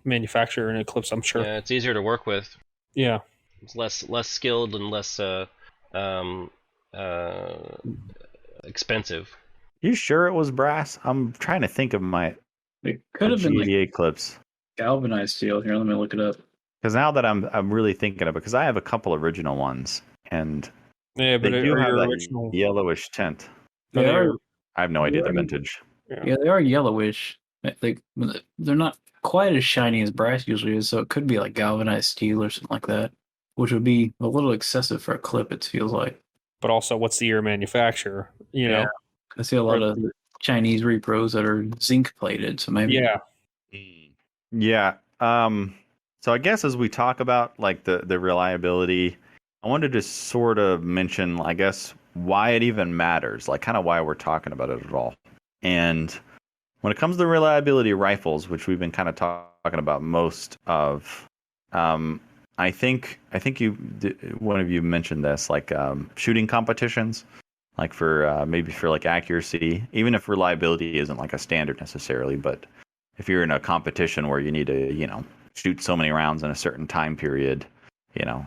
Speaker 4: manufacture in Eclipse, I'm sure.
Speaker 1: Yeah, it's easier to work with.
Speaker 4: Yeah.
Speaker 1: It's less skilled and less expensive.
Speaker 2: You sure it was brass? I'm trying to think of
Speaker 3: It could have been
Speaker 2: GDA clips.
Speaker 3: Galvanized steel. Here, let me look it up.
Speaker 2: Because now that I'm really thinking of it, because I have a couple original ones, and
Speaker 4: yeah, but
Speaker 2: they do have that yellowish tint.
Speaker 3: I
Speaker 2: have no idea the vintage.
Speaker 3: Yeah, they are yellowish. They're not quite as shiny as brass usually is, so it could be like galvanized steel or something like that, which would be a little excessive for a clip, it feels like.
Speaker 4: But also, what's the year manufacturer?
Speaker 3: I see a lot of Chinese repros that are zinc plated, so maybe.
Speaker 2: Yeah. So I guess as we talk about like the reliability, I wanted to sort of mention, I guess, why it even matters, like kind of why we're talking about it at all. And when it comes to reliability rifles, which we've been kind of talking about most of, I think one of you mentioned this, like shooting competitions, like for maybe for like accuracy, even if reliability isn't like a standard necessarily, but if you're in a competition where you need to, shoot so many rounds in a certain time period,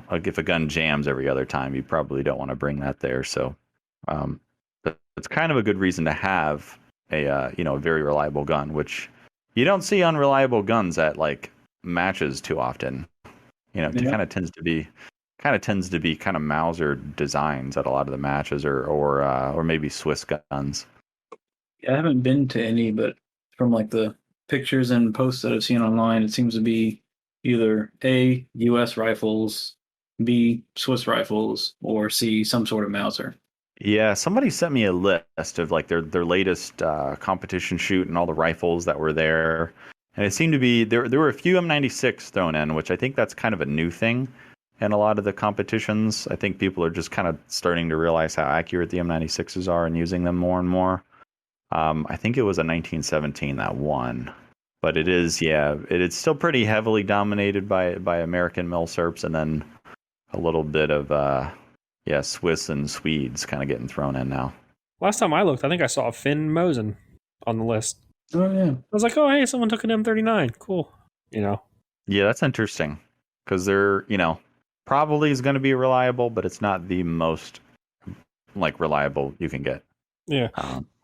Speaker 2: like if a gun jams every other time, you probably don't want to bring that there. So, it's kind of a good reason to have a very reliable gun, which you don't see unreliable guns at like matches too often. It kind of tends to be kind of Mauser designs at a lot of the matches, or maybe Swiss guns.
Speaker 3: I haven't been to any, but from like the pictures and posts that I've seen online, it seems to be either A, U.S. rifles, B, Swiss rifles, or C, some sort of Mauser.
Speaker 2: Yeah, somebody sent me a list of like their latest competition shoot and all the rifles that were there, and it seemed to be there were a few M96 thrown in, which I think that's kind of a new thing in a lot of the competitions. I think people are just kind of starting to realize how accurate the M96s are and using them more and more. I think it was a 1917 that won, but it is still pretty heavily dominated by American Milsurps, and then a little bit of Swiss and Swedes kind of getting thrown in now.
Speaker 4: Last time I looked, I think I saw Finn Mosen on the list.
Speaker 3: Oh yeah,
Speaker 4: I was like, oh hey, someone took an M39. Cool.
Speaker 2: Yeah, that's interesting because they're probably is going to be reliable, but it's not the most like reliable you can get.
Speaker 4: Yeah.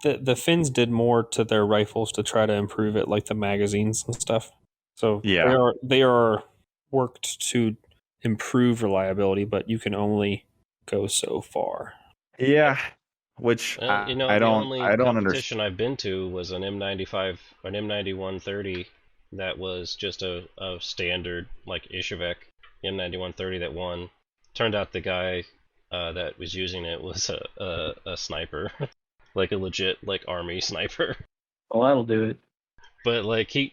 Speaker 4: The Finns did more to their rifles to try to improve it, like the magazines and stuff. So they are worked to improve reliability, but you can only go so far.
Speaker 2: Yeah, which I don't
Speaker 1: competition I've been to was an M95, an M9130 that was just a standard like Ishevek M9130 that won. Turned out the guy that was using it was a sniper. Like a legit like army sniper.
Speaker 3: Well, that'll do it.
Speaker 1: But like he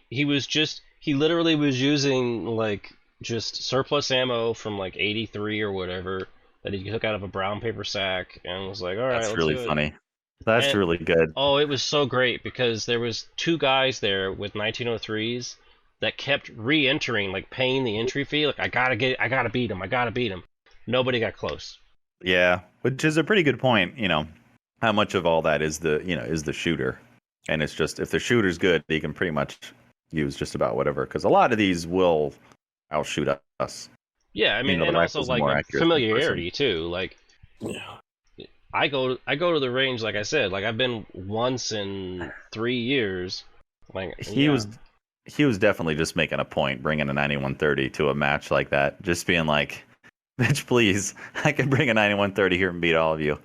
Speaker 1: literally was using like just surplus ammo from like 83 or whatever that he took out of a brown paper sack and was like, all right,
Speaker 2: that's really funny. That's really good.
Speaker 1: Oh, it was so great because there was two guys there with 1903s that kept re-entering, like paying the entry fee. Like I gotta beat him. Nobody got close.
Speaker 2: Yeah, which is a pretty good point. How much of all that is the shooter, and it's just if the shooter's good, he can pretty much use just about whatever. Because a lot of these will outshoot us.
Speaker 1: Yeah, I mean, and also like familiarity too. Like, I go to the range, like I said, like I've been once in 3 years. Like
Speaker 2: he was definitely just making a point, bringing a 9130 to a match like that, just being like, "Bitch, please, I can bring a 9130 here and beat all of you."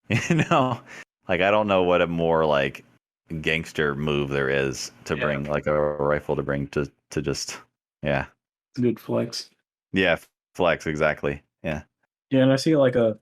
Speaker 2: Like I don't know what a more like gangster move there is to bring like a rifle to bring to just
Speaker 3: good flex.
Speaker 2: Yeah, flex exactly. Yeah.
Speaker 3: Yeah, and I see like a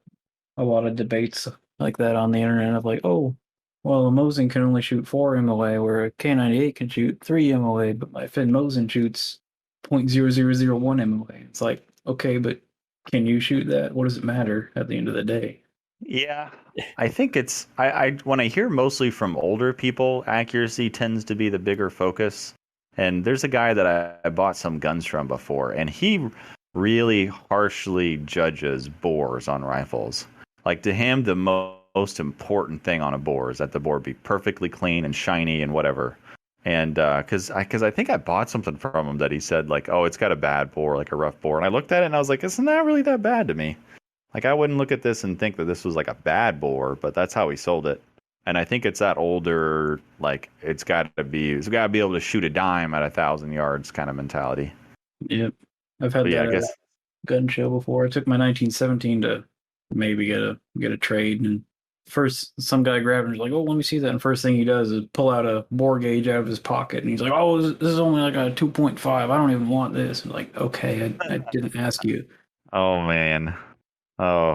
Speaker 3: lot of debates like that on the internet of like, oh, well, a Mosin can only shoot 4 MOA, where a K98 can shoot 3 MOA, but my Finn Mosin shoots .0001 MOA. It's like, okay, but can you shoot that? What does it matter at the end of the day?
Speaker 2: Yeah, I think it's I when I hear mostly from older people, accuracy tends to be the bigger focus. And there's a guy that I bought some guns from before, and he really harshly judges bores on rifles. Like to him, the most important thing on a bore is that the bore be perfectly clean and shiny and whatever. And because I think I bought something from him that he said like, oh, it's got a bad bore, like a rough bore, and I looked at it and I was like, it's not really that bad to me. Like, I wouldn't look at this and think that this was like a bad bore, but that's how he sold it. And I think it's that older, like, it's got to be able to shoot a dime at 1,000 yards kind of mentality.
Speaker 3: Yep. I've had that at a gun show before. I took my 1917 to maybe get a trade. And first, some guy grabbed it and was like, oh, let me see that. And first thing he does is pull out a bore gauge out of his pocket. And he's like, oh, this is only like a 2.5. I don't even want this. I'm like, okay, I didn't ask you.
Speaker 2: Oh, man. Oh,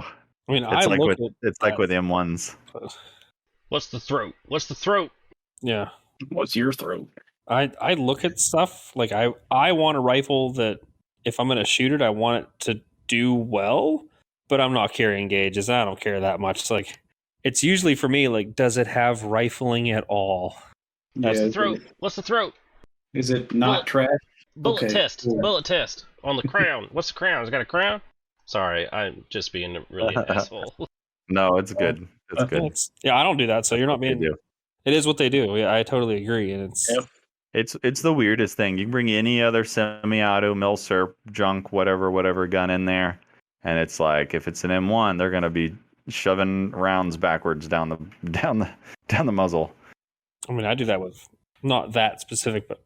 Speaker 4: I mean,
Speaker 2: it's like with M1s.
Speaker 1: What's the throat?
Speaker 4: Yeah.
Speaker 3: What's your throat?
Speaker 4: I look at stuff like I want a rifle that if I'm going to shoot it, I want it to do well, but I'm not carrying gauges. I don't care that much. It's like it's usually for me like, does it have rifling at all?
Speaker 1: What's the throat?
Speaker 3: Is it not trash?
Speaker 1: Bullet test on the crown. What's the crown? Has it got a crown? Sorry, I'm just being really an asshole.
Speaker 2: No, it's good. It's good.
Speaker 4: I don't do that, so you're not being. It is what they do. Yeah, I totally agree, and it's.
Speaker 3: Yep.
Speaker 2: It's the weirdest thing. You can bring any other semi-auto, Milsurp, junk, whatever gun in there, and it's like if it's an M1, they're gonna be shoving rounds backwards down the muzzle.
Speaker 4: I mean, I do that with not that specific, but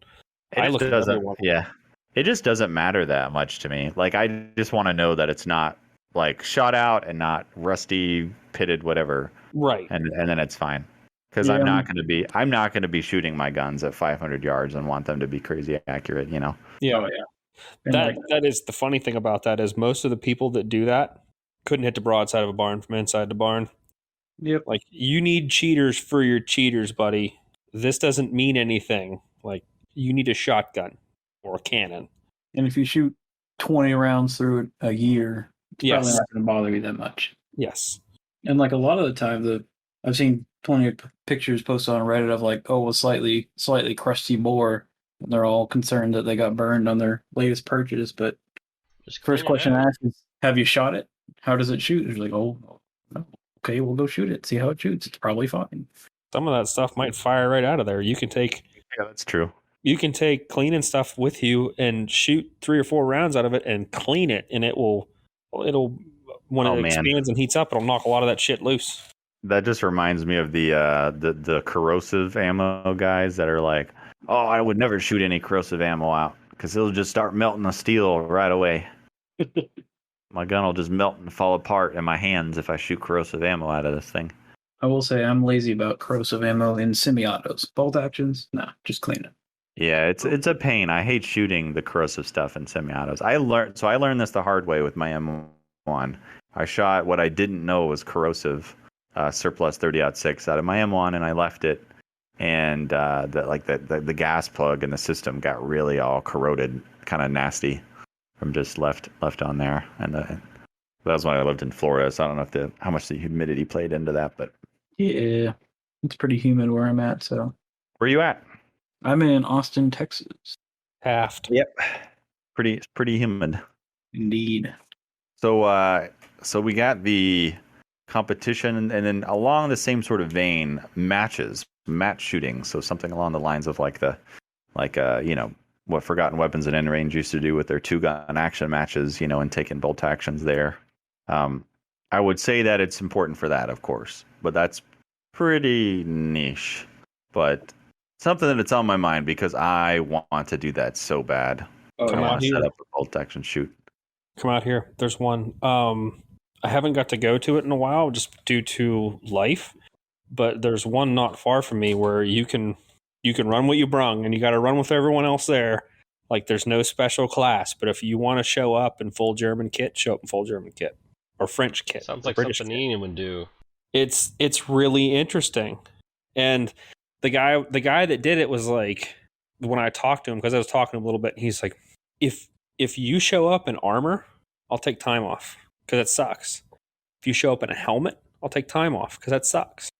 Speaker 2: It
Speaker 4: I
Speaker 2: just
Speaker 4: look at
Speaker 2: doesn't.
Speaker 4: everyone.
Speaker 2: Yeah, it just doesn't matter that much to me. Like I just want to know that it's not like shot out and not rusty, pitted, whatever,
Speaker 4: Right.
Speaker 2: and then it's fine. Because
Speaker 3: Yeah,
Speaker 2: I'm not going to be shooting my guns at 500 yards and want them to be crazy accurate. You know.
Speaker 4: Yeah.
Speaker 3: Oh yeah. And
Speaker 4: That is the funny thing about that is most of the people that do that couldn't hit the broadside of a barn from inside the barn.
Speaker 3: yep.
Speaker 4: Like, you need cheaters for your cheaters, buddy. This doesn't mean anything. Like, you need a shotgun or a cannon.
Speaker 3: And if you shoot 20 rounds through it a year, it's probably
Speaker 4: Yes.
Speaker 3: not going to bother you that much.
Speaker 4: Yes.
Speaker 3: And like a lot of the time, I've seen plenty of pictures posted on Reddit of like, oh, a slightly crusty bore, and they're all concerned that they got burned on their latest purchase. But
Speaker 1: Just
Speaker 3: first
Speaker 1: clean it
Speaker 3: question I
Speaker 1: out.
Speaker 3: ask is, have you shot it? How does it shoot? They're like, oh, no. Okay, we'll go shoot it. See how it shoots. It's probably fine.
Speaker 4: Some of that stuff might fire right out of there. You can take
Speaker 2: that's true.
Speaker 4: cleaning stuff with you and shoot 3 or 4 rounds out of it and clean it, and it'll when
Speaker 2: Oh,
Speaker 4: it
Speaker 2: man.
Speaker 4: expands and heats up, it'll knock a lot of that shit loose.
Speaker 2: That just reminds me of the corrosive ammo guys that are like, oh, I would never shoot any corrosive ammo out because it'll just start melting the steel right away. My gun will just melt and fall apart in my hands if I shoot corrosive ammo out of this thing.
Speaker 3: I will say I'm lazy about corrosive ammo in semi-autos. Bolt actions, nah, just clean it.
Speaker 2: Yeah, it's a pain. I hate shooting the corrosive stuff in semi-autos. I learned this the hard way with my M1. I shot what I didn't know was corrosive surplus 30-06 out of my M1, and I left it, and the gas plug in the system got really all corroded, kind of nasty, from just left on there. And that was when I lived in Florida, so I don't know how much the humidity played into that. But
Speaker 3: Yeah, it's pretty humid where I'm at. So
Speaker 2: where are you at?
Speaker 3: I'm in Austin, Texas.
Speaker 4: Taft.
Speaker 2: Yep, pretty humid.
Speaker 3: Indeed.
Speaker 2: So we got the competition, and then along the same sort of vein, match shooting. So something along the lines of what Forgotten Weapons and End Range used to do with their 2-gun action matches, and taking bolt actions there. I would say that it's important for that, of course, but that's pretty niche. But something that's on my mind because I want to do that so bad.
Speaker 3: Oh,
Speaker 4: Come
Speaker 2: I
Speaker 4: out
Speaker 2: want to
Speaker 4: here.
Speaker 2: set up a bolt action shoot.
Speaker 4: Come out here. There's one. I haven't got to go to it in a while just due to life, but there's one not far from me where you can run what you brung, and you got to run with everyone else there. Like, there's no special class, but if you want to show up in full German kit, show up in full German kit or French kit.
Speaker 1: Sounds
Speaker 4: or
Speaker 1: like
Speaker 4: British
Speaker 1: something
Speaker 4: kit.
Speaker 1: Ian would do.
Speaker 4: It's really interesting. And the guy that did it was like, when I talked to him, because I was talking to him a little bit, he's like, if you show up in armor, I'll take time off because it sucks. If you show up in a helmet, I'll take time off because that sucks.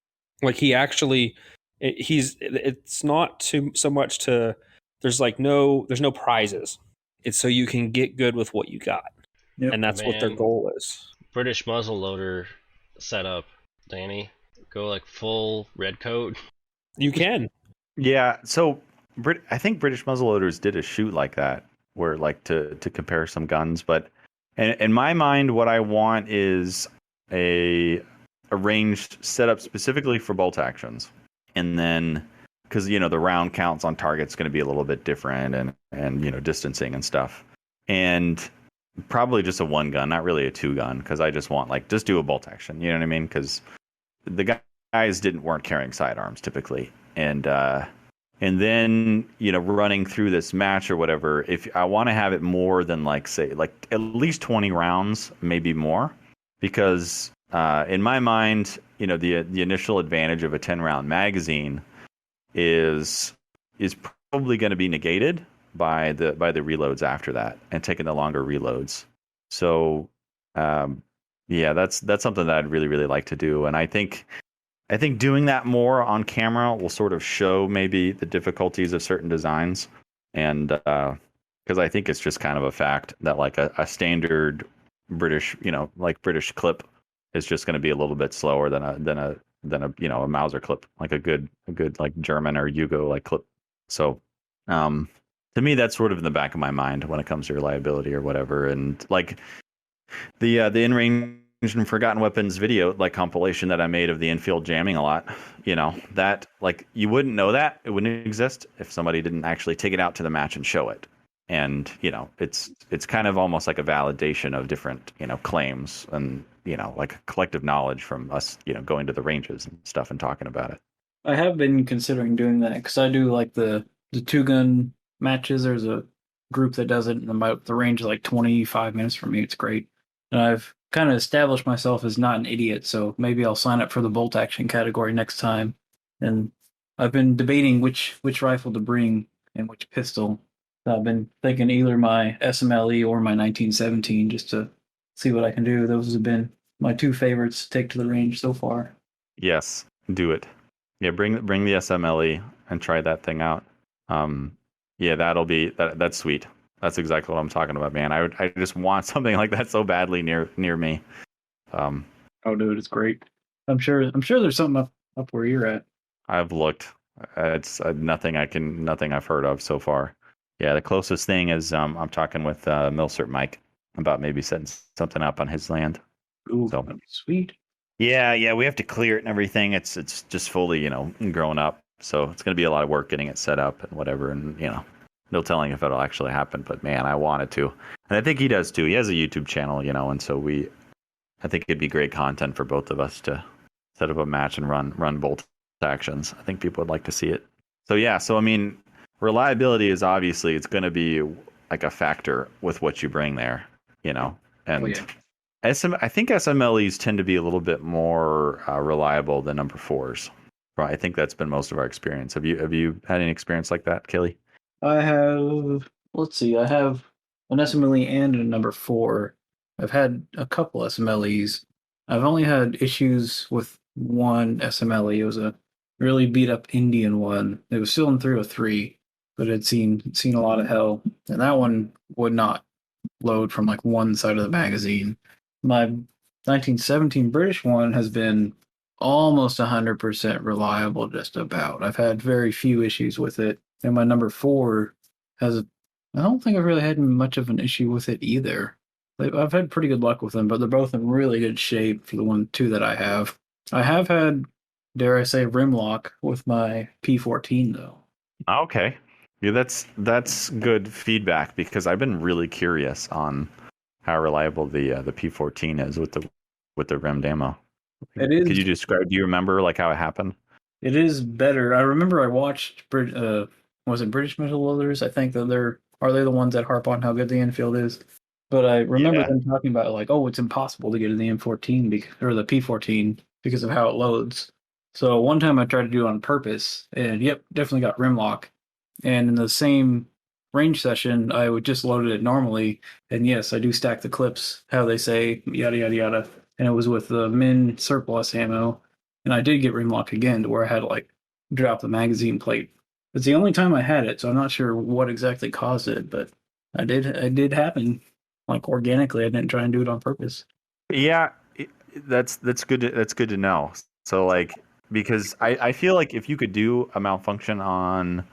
Speaker 4: Like, he actually, it's not too so much to, there's no prizes. It's so you can get good with what you got.
Speaker 3: Yep.
Speaker 4: And that's what their
Speaker 1: Man.
Speaker 4: goal is.
Speaker 1: British muzzleloader setup, Danny. Go like full red coat.
Speaker 4: You can.
Speaker 2: Yeah, so I think British muzzleloaders did a shoot like that, where like to compare some guns. But in my mind, what I want is a ranged setup specifically for bolt actions, and then because the round counts on target's going to be a little bit different, and distancing and stuff, and probably just a 1-gun, not really a 2-gun, because I just want just do a bolt action. You know what I mean? Because the guys weren't carrying sidearms typically, and then running through this match or whatever, if I want to have it more than say at least 20 rounds, maybe more, because in my mind, the initial advantage of a 10-round magazine is probably going to be negated by the reloads after that, and taking the longer reloads. So yeah, that's something that I'd really, really like to do, and I think doing that more on camera will sort of show maybe the difficulties of certain designs, and because I think it's just kind of a fact that a standard British British clip is just going to be a little bit slower than a Mauser clip, like a good German or Yugo clip. So To me, that's sort of in the back of my mind when it comes to reliability or whatever. And like the in range and forgotten weapons video like compilation that I made of the infield jamming a lot, that like you wouldn't know that it wouldn't exist if somebody didn't actually take it out to the match and show it. And it's kind of almost like a validation of different claims and like a collective knowledge from us going to the ranges and stuff and talking about it.
Speaker 3: I have been considering doing that because I do like the two gun matches. There's a group that does it, and the range is like 25 minutes from me. It's great, and I've kind of established myself as not an idiot. So maybe I'll sign up for the bolt action category next time. And I've been debating which rifle to bring and which pistol. I've been thinking either my SMLE or my 1917 just to see what I can do. Those have been my two favorites to take to the range so far.
Speaker 2: Yes, do it. Yeah, bring the SMLE and try that thing out. Yeah, that's sweet. That's exactly what I'm talking about, man. I just want something like that so badly near me.
Speaker 3: Oh, dude, it's great. I'm sure there's something up where you're at.
Speaker 2: I've looked. It's nothing I've heard of so far. Yeah, the closest thing is I'm talking with Milsurp Mike about maybe setting something up on his land.
Speaker 3: Ooh, so, that'd be sweet.
Speaker 2: Yeah, we have to clear it and everything. It's just fully, grown up. So it's going to be a lot of work getting it set up and whatever. And, no telling if it'll actually happen. But, man, I want it to. And I think he does, too. He has a YouTube channel, and so I think it'd be great content for both of us to set up a match and run bolt actions. I think people would like to see it. So, yeah. So, I mean, reliability is obviously, it's going to be like a factor with what you bring there, and
Speaker 3: yeah.
Speaker 2: I think SMLEs tend to be a little bit more reliable than number 4s. I think that's been most of our experience. Have you had any experience like that, Kelly?
Speaker 3: I have. Let's see. I have an SMLE and a number 4. I've had a couple SMLEs. I've only had issues with one SMLE. It was a really beat up Indian one. It was still in 303, but it had seen a lot of hell, and that one would not load from like one side of the magazine. My 1917 British one has been almost 100% reliable, just about. I've had very few issues with it. And my number 4 I don't think I've really had much of an issue with it either. I've had pretty good luck with them, but they're both in really good shape for the 2 that I have. I have had, dare I say, rim lock with my P14 though.
Speaker 2: Okay. Yeah, that's good feedback because I've been really curious on how reliable the P14 is with the rimmed ammo.
Speaker 3: It is.
Speaker 2: Could you describe? Do you remember like how it happened?
Speaker 3: It is better. I remember I watched was it British Metal Loaders? I think that are they the ones that harp on how good the infield is. But I remember them talking about like, oh, it's impossible to get in the M14 or the P14 because of how it loads. So one time I tried to do it on purpose, and yep, definitely got rim lock. And in the same range session, I would just load it normally, and yes, I do stack the clips, how they say, yada yada yada. And it was with the min surplus ammo, and I did get rim lock again to where I had to like drop the magazine plate. It's the only time I had it, so I'm not sure what exactly caused it, but it did happen like organically. I didn't try and do it on purpose.
Speaker 2: Yeah, that's good. That's good to know. So like, because I feel like if you could do a malfunction on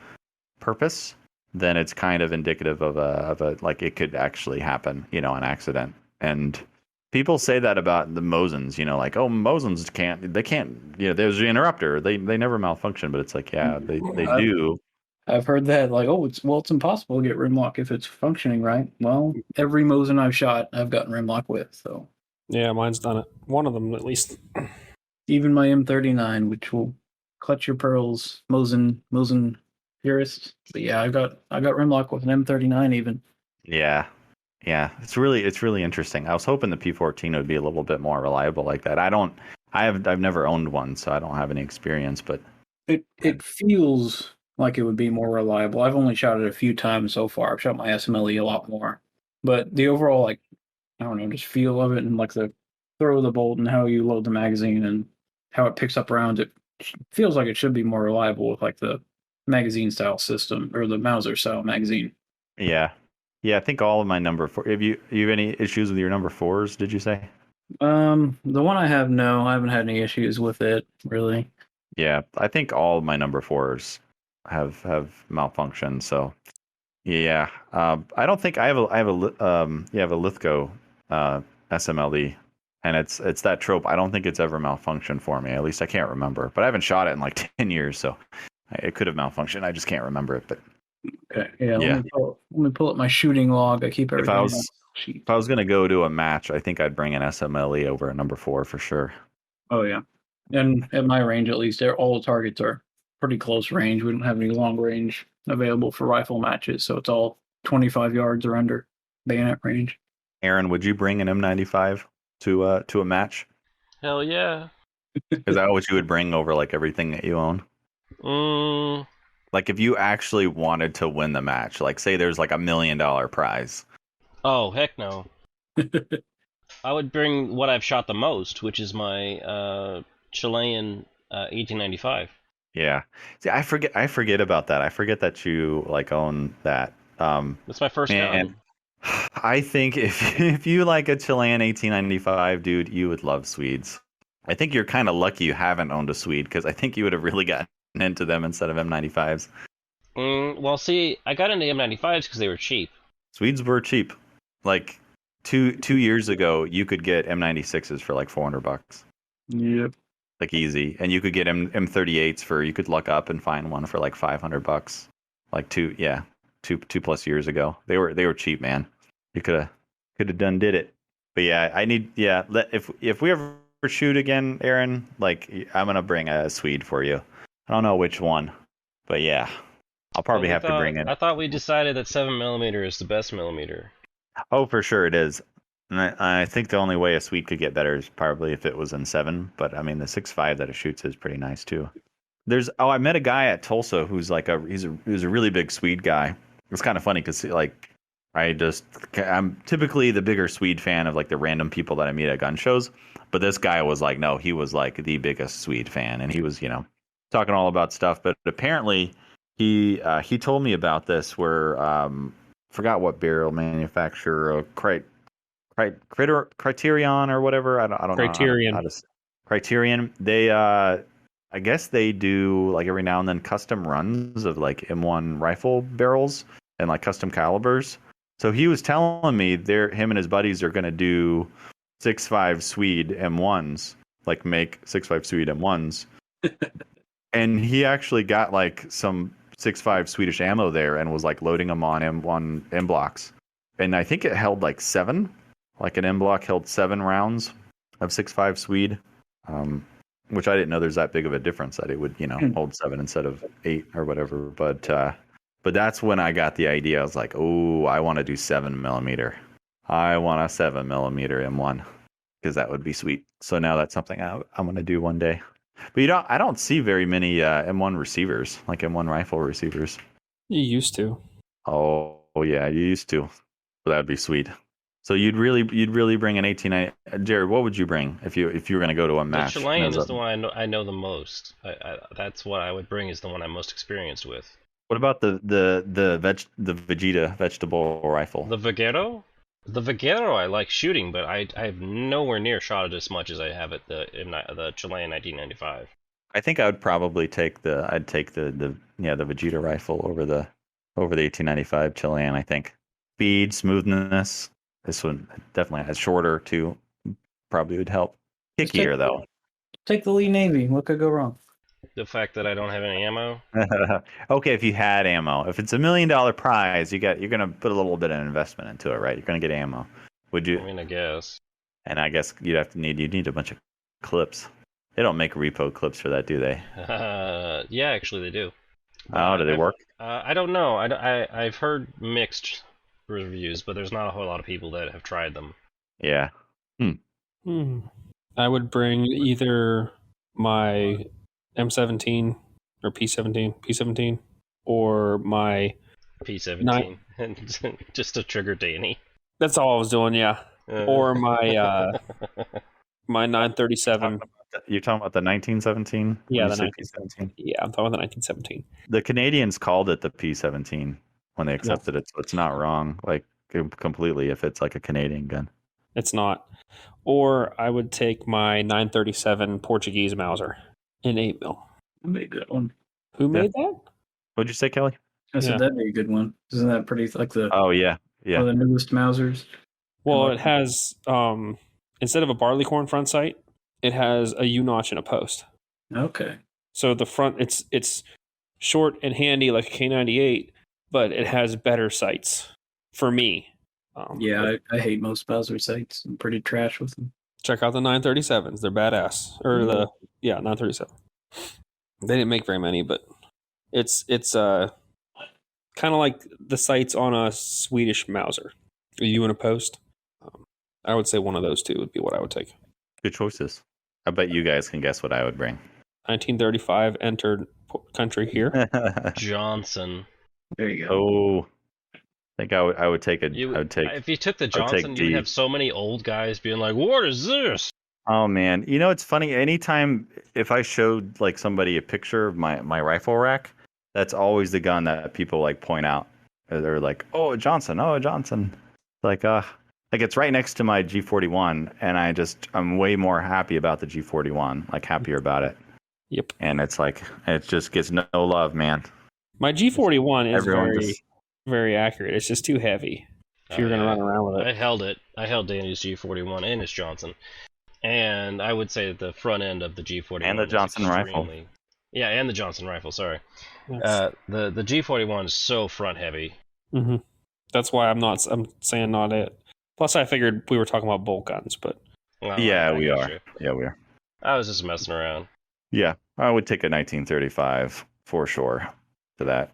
Speaker 2: purpose, then it's kind of indicative of a like it could actually happen, an accident. And people say that about the Mosins, like, oh, Mosins can't, there's the interrupter. They never malfunction, but it's like, yeah, they do.
Speaker 3: I've heard that, like, oh, it's impossible to get rim lock if it's functioning right. Well, every Mosin I've shot, I've gotten rim lock with, so.
Speaker 4: Yeah, mine's done it. One of them, at least.
Speaker 3: Even my M39, which will clutch your pearls, Mosin purist. But yeah, I got rim lock with an M39 even.
Speaker 2: Yeah. It's really interesting. I was hoping the P14 would be a little bit more reliable like that. I've never owned one, so I don't have any experience, but
Speaker 3: it feels like it would be more reliable. I've only shot it a few times so far. I've shot my SMLE a lot more. But the overall, like, I don't know, just feel of it and like the throw of the bolt and how you load the magazine and how it picks up rounds, it feels like it should be more reliable with like the magazine style system or the Mauser style magazine.
Speaker 2: Yeah, I think all of my number 4. Have you any issues with your number 4s? Did you say?
Speaker 3: The one I have, no, I haven't had any issues with it really.
Speaker 2: Yeah, I think all of my number 4s have malfunctioned. So yeah, I don't think I have a Lithgow SMLE, and it's that trope. I don't think it's ever malfunctioned for me. At least I can't remember. But I haven't shot it in like 10 years, so it could have malfunctioned. I just can't remember it. But
Speaker 3: Okay, yeah.
Speaker 2: yeah,
Speaker 3: Let me pull up my shooting log. I keep
Speaker 2: if
Speaker 3: everything
Speaker 2: I
Speaker 3: on
Speaker 2: was
Speaker 3: a sheet.
Speaker 2: if I was gonna go to a match, I think I'd bring an SMLE over a number 4 for sure.
Speaker 3: Oh yeah, and at my range at least, all the targets are pretty close range. We don't have any long range available for rifle matches, so it's all 25 yards or under bayonet range.
Speaker 2: Aaron, would you bring an M95 to a match?
Speaker 1: Hell yeah.
Speaker 2: Is that what you would bring over like everything that you own?
Speaker 1: Mm,
Speaker 2: Like if you actually wanted to win the match, like say there's like $1 million prize.
Speaker 1: oh, heck no. I would bring what I've shot the most, which is my Chilean 1895.
Speaker 2: Yeah. See, I forget about that. I forget that you like own that.
Speaker 1: That's my first
Speaker 2: Man,
Speaker 1: gun.
Speaker 2: I think if you like a Chilean 1895, dude, you would love Swedes. I think you're kind of lucky you haven't owned a Swede because I think you would have really gotten into them instead of M95s.
Speaker 1: Well, see, I got into M95s because they were cheap.
Speaker 2: Swedes were cheap. Like two years ago, you could get M96s for like $400,
Speaker 3: Yep.
Speaker 2: like easy, and you could get M38s for you could look up and find one for like $500. Like two plus years ago, they were cheap, man. You could have did it. But yeah, if we ever shoot again, Aaron, like I'm gonna bring a Swede for you. I don't know which one, but yeah, I'll probably have to bring it.
Speaker 1: I thought we decided that 7mm is the best millimeter.
Speaker 2: Oh, for sure it is. And I think the only way a Swede could get better is probably if it was in 7. But I mean, the 6.5 that it shoots is pretty nice too. I met a guy at Tulsa who's like he's a really big Swede guy. It's kind of funny because like I'm typically the bigger Swede fan of like the random people that I meet at gun shows, but this guy was like, no, he was like the biggest Swede fan, and he was talking all about stuff. But apparently he told me about this where forgot what barrel manufacturer, Criterion or whatever. I don't
Speaker 4: Criterion.
Speaker 2: know how to Criterion. They I guess they do like every now and then custom runs of like M1 rifle barrels and like custom calibers. So he was telling me him and his buddies are going to do 6.5 Swede M1s, like make 6.5 Swede M1s. And he actually got like some 6.5 Swedish ammo there and was like loading them on M1 M blocks. And I think it held like 7. Like an M block held 7 rounds of 6.5 Swede. Which I didn't know there's that big of a difference that it would, hold 7 instead of 8 or whatever. But that's when I got the idea. I was like, oh, I want to do 7mm. I want a 7mm M1 because that would be sweet. So now that's something I'm going to do one day. But I don't see very many M1 receivers, like M1 rifle receivers.
Speaker 4: You used to.
Speaker 2: Oh yeah, you used to. That would be sweet. So you'd really bring an 18. Jared, what would you bring if you were going to go to a match?
Speaker 1: The Chilean is the one I know the most. That's what I would bring, is the one I'm most experienced with.
Speaker 2: What about the Vegeta vegetable rifle?
Speaker 1: The Vaquero? The Vaquero I like shooting, but I've nowhere near shot it as much as I have at the Chilean 1995.
Speaker 2: I think I would probably take the Vegeta rifle over the 1895 Chilean. I think speed, smoothness. This one definitely has shorter too. Probably would help. Kickier though.
Speaker 3: Take the Lee Navy. What could go wrong?
Speaker 1: The fact that I don't have any ammo.
Speaker 2: Okay, if you had ammo, if it's $1 million prize, you're gonna put a little bit of investment into it, right? You're gonna get ammo. Would you?
Speaker 1: I mean, I guess.
Speaker 2: And I guess you need a bunch of clips. They don't make repo clips for that, do they?
Speaker 1: Yeah, actually they do.
Speaker 2: Oh, do they work?
Speaker 1: I don't know. I've heard mixed reviews, but there's not a whole lot of people that have tried them.
Speaker 2: Yeah.
Speaker 4: I would bring either my M17 or P17, or my
Speaker 1: P17, just to trigger Danny.
Speaker 4: That's all I was doing, yeah. Or my my 937.
Speaker 2: You're talking about the 1917?
Speaker 4: Yeah, the
Speaker 2: P17.
Speaker 4: Yeah, I'm talking about the 1917.
Speaker 2: The Canadians called it the P17 when they accepted it, so it's not wrong, like completely. If it's like a Canadian gun,
Speaker 4: it's not. Or I would take my 937 Portuguese Mauser in 8mm.
Speaker 3: Who made that one?
Speaker 4: Who made that?
Speaker 2: What'd you say, Kelly?
Speaker 3: I said
Speaker 4: Yeah.
Speaker 3: that'd be a good one. Isn't that pretty like the
Speaker 2: Oh yeah,
Speaker 3: one of the newest Mausers?
Speaker 4: Well,
Speaker 3: Kinda
Speaker 4: it has instead of a barleycorn front sight, it has a U-notch and a post.
Speaker 3: Okay.
Speaker 4: So the front, it's short and handy like a K98, but it has better sights for me.
Speaker 3: Yeah, I hate most Mauser sights. I'm pretty trash with them.
Speaker 4: Check out the 937s; they're badass. Or the 937. They didn't make very many, but it's kind of like the sights on a Swedish Mauser. Are you in a post? I would say one of those two would be what I would take.
Speaker 2: Good choices. I bet you guys can guess what I would bring.
Speaker 4: 1935 entered country here.
Speaker 1: Johnson.
Speaker 3: There you go.
Speaker 2: Oh, I think I would take a. I would take.
Speaker 1: If you took the
Speaker 2: I would take
Speaker 1: Johnson,
Speaker 2: D.
Speaker 1: you'd have so many old guys being like, "What is this?"
Speaker 2: Oh man, it's funny. Anytime if I showed like somebody a picture of my rifle rack, that's always the gun that people like point out. They're like, "Oh, Johnson! Oh, Johnson!" Like it's right next to my G41, and I'm way more happy about the G41, like happier about it.
Speaker 4: Yep.
Speaker 2: And it's like it just gets no love, man.
Speaker 4: My G41 is
Speaker 2: Everyone
Speaker 4: very,
Speaker 2: just-
Speaker 4: very accurate. It's just too heavy if you're going to run around with
Speaker 1: I
Speaker 4: it.
Speaker 1: held it. I held Danny's G41 and his Johnson, and I would say that the front end of the G41
Speaker 2: And the
Speaker 1: is
Speaker 2: Johnson rifle.
Speaker 1: Yeah, and the Johnson rifle. Sorry,
Speaker 4: That's,
Speaker 1: the G41 is so front heavy.
Speaker 4: That's why I'm saying not it. Plus, I figured we were talking about bolt guns, but
Speaker 1: Well,
Speaker 2: yeah,
Speaker 1: I
Speaker 2: we
Speaker 1: get
Speaker 2: are.
Speaker 1: you.
Speaker 2: Yeah, we are.
Speaker 1: I was just messing around.
Speaker 2: Yeah, I would take a 1935 for sure to that.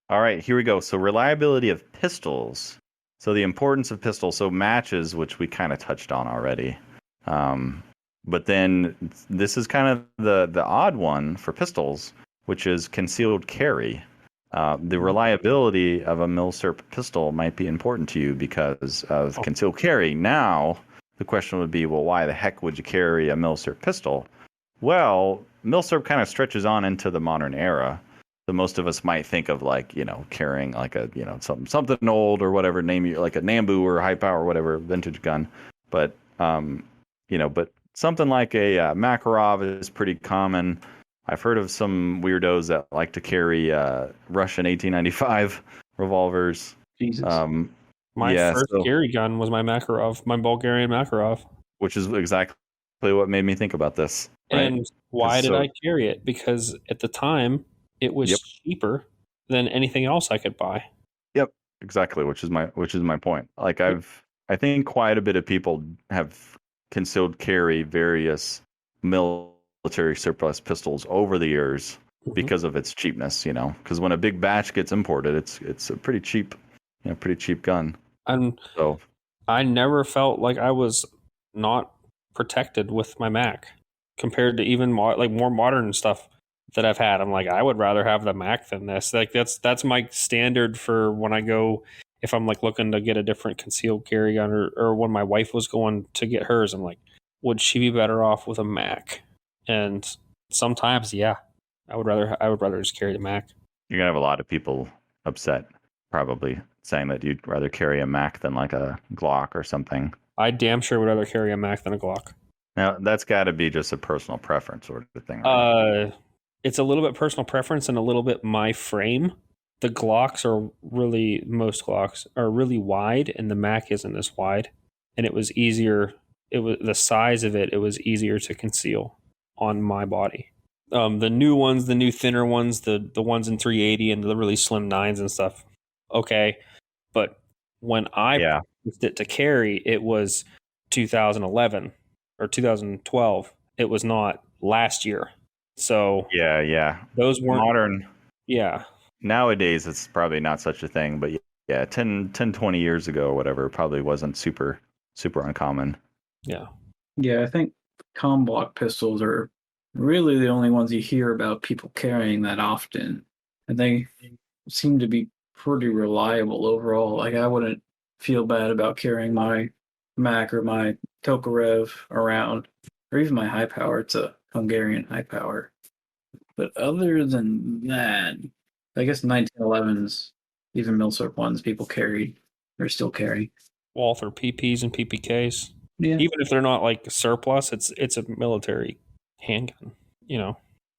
Speaker 2: All right, here we go. So reliability of pistols. So the importance of pistols. So matches, which we kind of touched on already. But then this is kind of the odd one for pistols, which is concealed carry. The reliability of a Milsurp pistol might be important to you because of concealed carry. Now, the question would be, well, why the heck would you carry a Milsurp pistol? Well, Milsurp kind of stretches on into the modern era. So most of us might think of like, carrying like a, something old or whatever, like a Nambu or high power or whatever vintage gun. But, but something like a Makarov is pretty common. I've heard of some weirdos that like to carry Russian 1895 revolvers.
Speaker 3: Jesus.
Speaker 4: my first carry gun was my Makarov, my Bulgarian Makarov.
Speaker 2: Which is exactly what made me think about this. Right?
Speaker 4: And why did I carry it? Because at the time, it was cheaper than anything else I could buy.
Speaker 2: Yep, exactly. Which is my point. Like I think quite a bit of people have concealed carry various military surplus pistols over the years because of its cheapness. Because when a big batch gets imported, it's a pretty cheap gun.
Speaker 4: And
Speaker 2: so
Speaker 4: I never felt like I was not protected with my Mac compared to even more modern stuff that I've had. I'm like, I would rather have the Mac than this. Like that's my standard for when I go, if I'm like looking to get a different concealed carry gun, or when my wife was going to get hers, I'm like, would she be better off with a Mac? And sometimes, yeah, I would rather just carry the Mac.
Speaker 2: You're gonna have a lot of people upset, probably saying that you'd rather carry a Mac than like a Glock or something.
Speaker 4: I damn sure would rather carry a Mac than a Glock.
Speaker 2: Now that's got to be just a personal preference sort of thing. Right?
Speaker 4: It's a little bit personal preference and a little bit my frame. The Glocks most Glocks are really wide, and the Mac isn't as wide. And it was easier. It was the size of it. It was easier to conceal on my body. The new ones, the new thinner ones, the ones in 380 and the really slim 9s and stuff. Okay, but when I used it to carry, it was 2011 or 2012. It was not last year. So those weren't
Speaker 2: modern.
Speaker 4: Yeah.
Speaker 2: Nowadays, it's probably not such a thing, but 10, 20 years ago or whatever, probably wasn't super uncommon.
Speaker 4: Yeah.
Speaker 3: Yeah, I think comm block pistols are really the only ones you hear about people carrying that often. And they seem to be pretty reliable overall. Like I wouldn't feel bad about carrying my Mac or my Tokarev around, or even my high power. It's a Hungarian high power. But other than that, I guess 1911s, even Milsurp ones, people carried or still carry.
Speaker 4: Walther PPs and PPKs.
Speaker 3: Yeah.
Speaker 4: Even if they're not like surplus, it's a military handgun,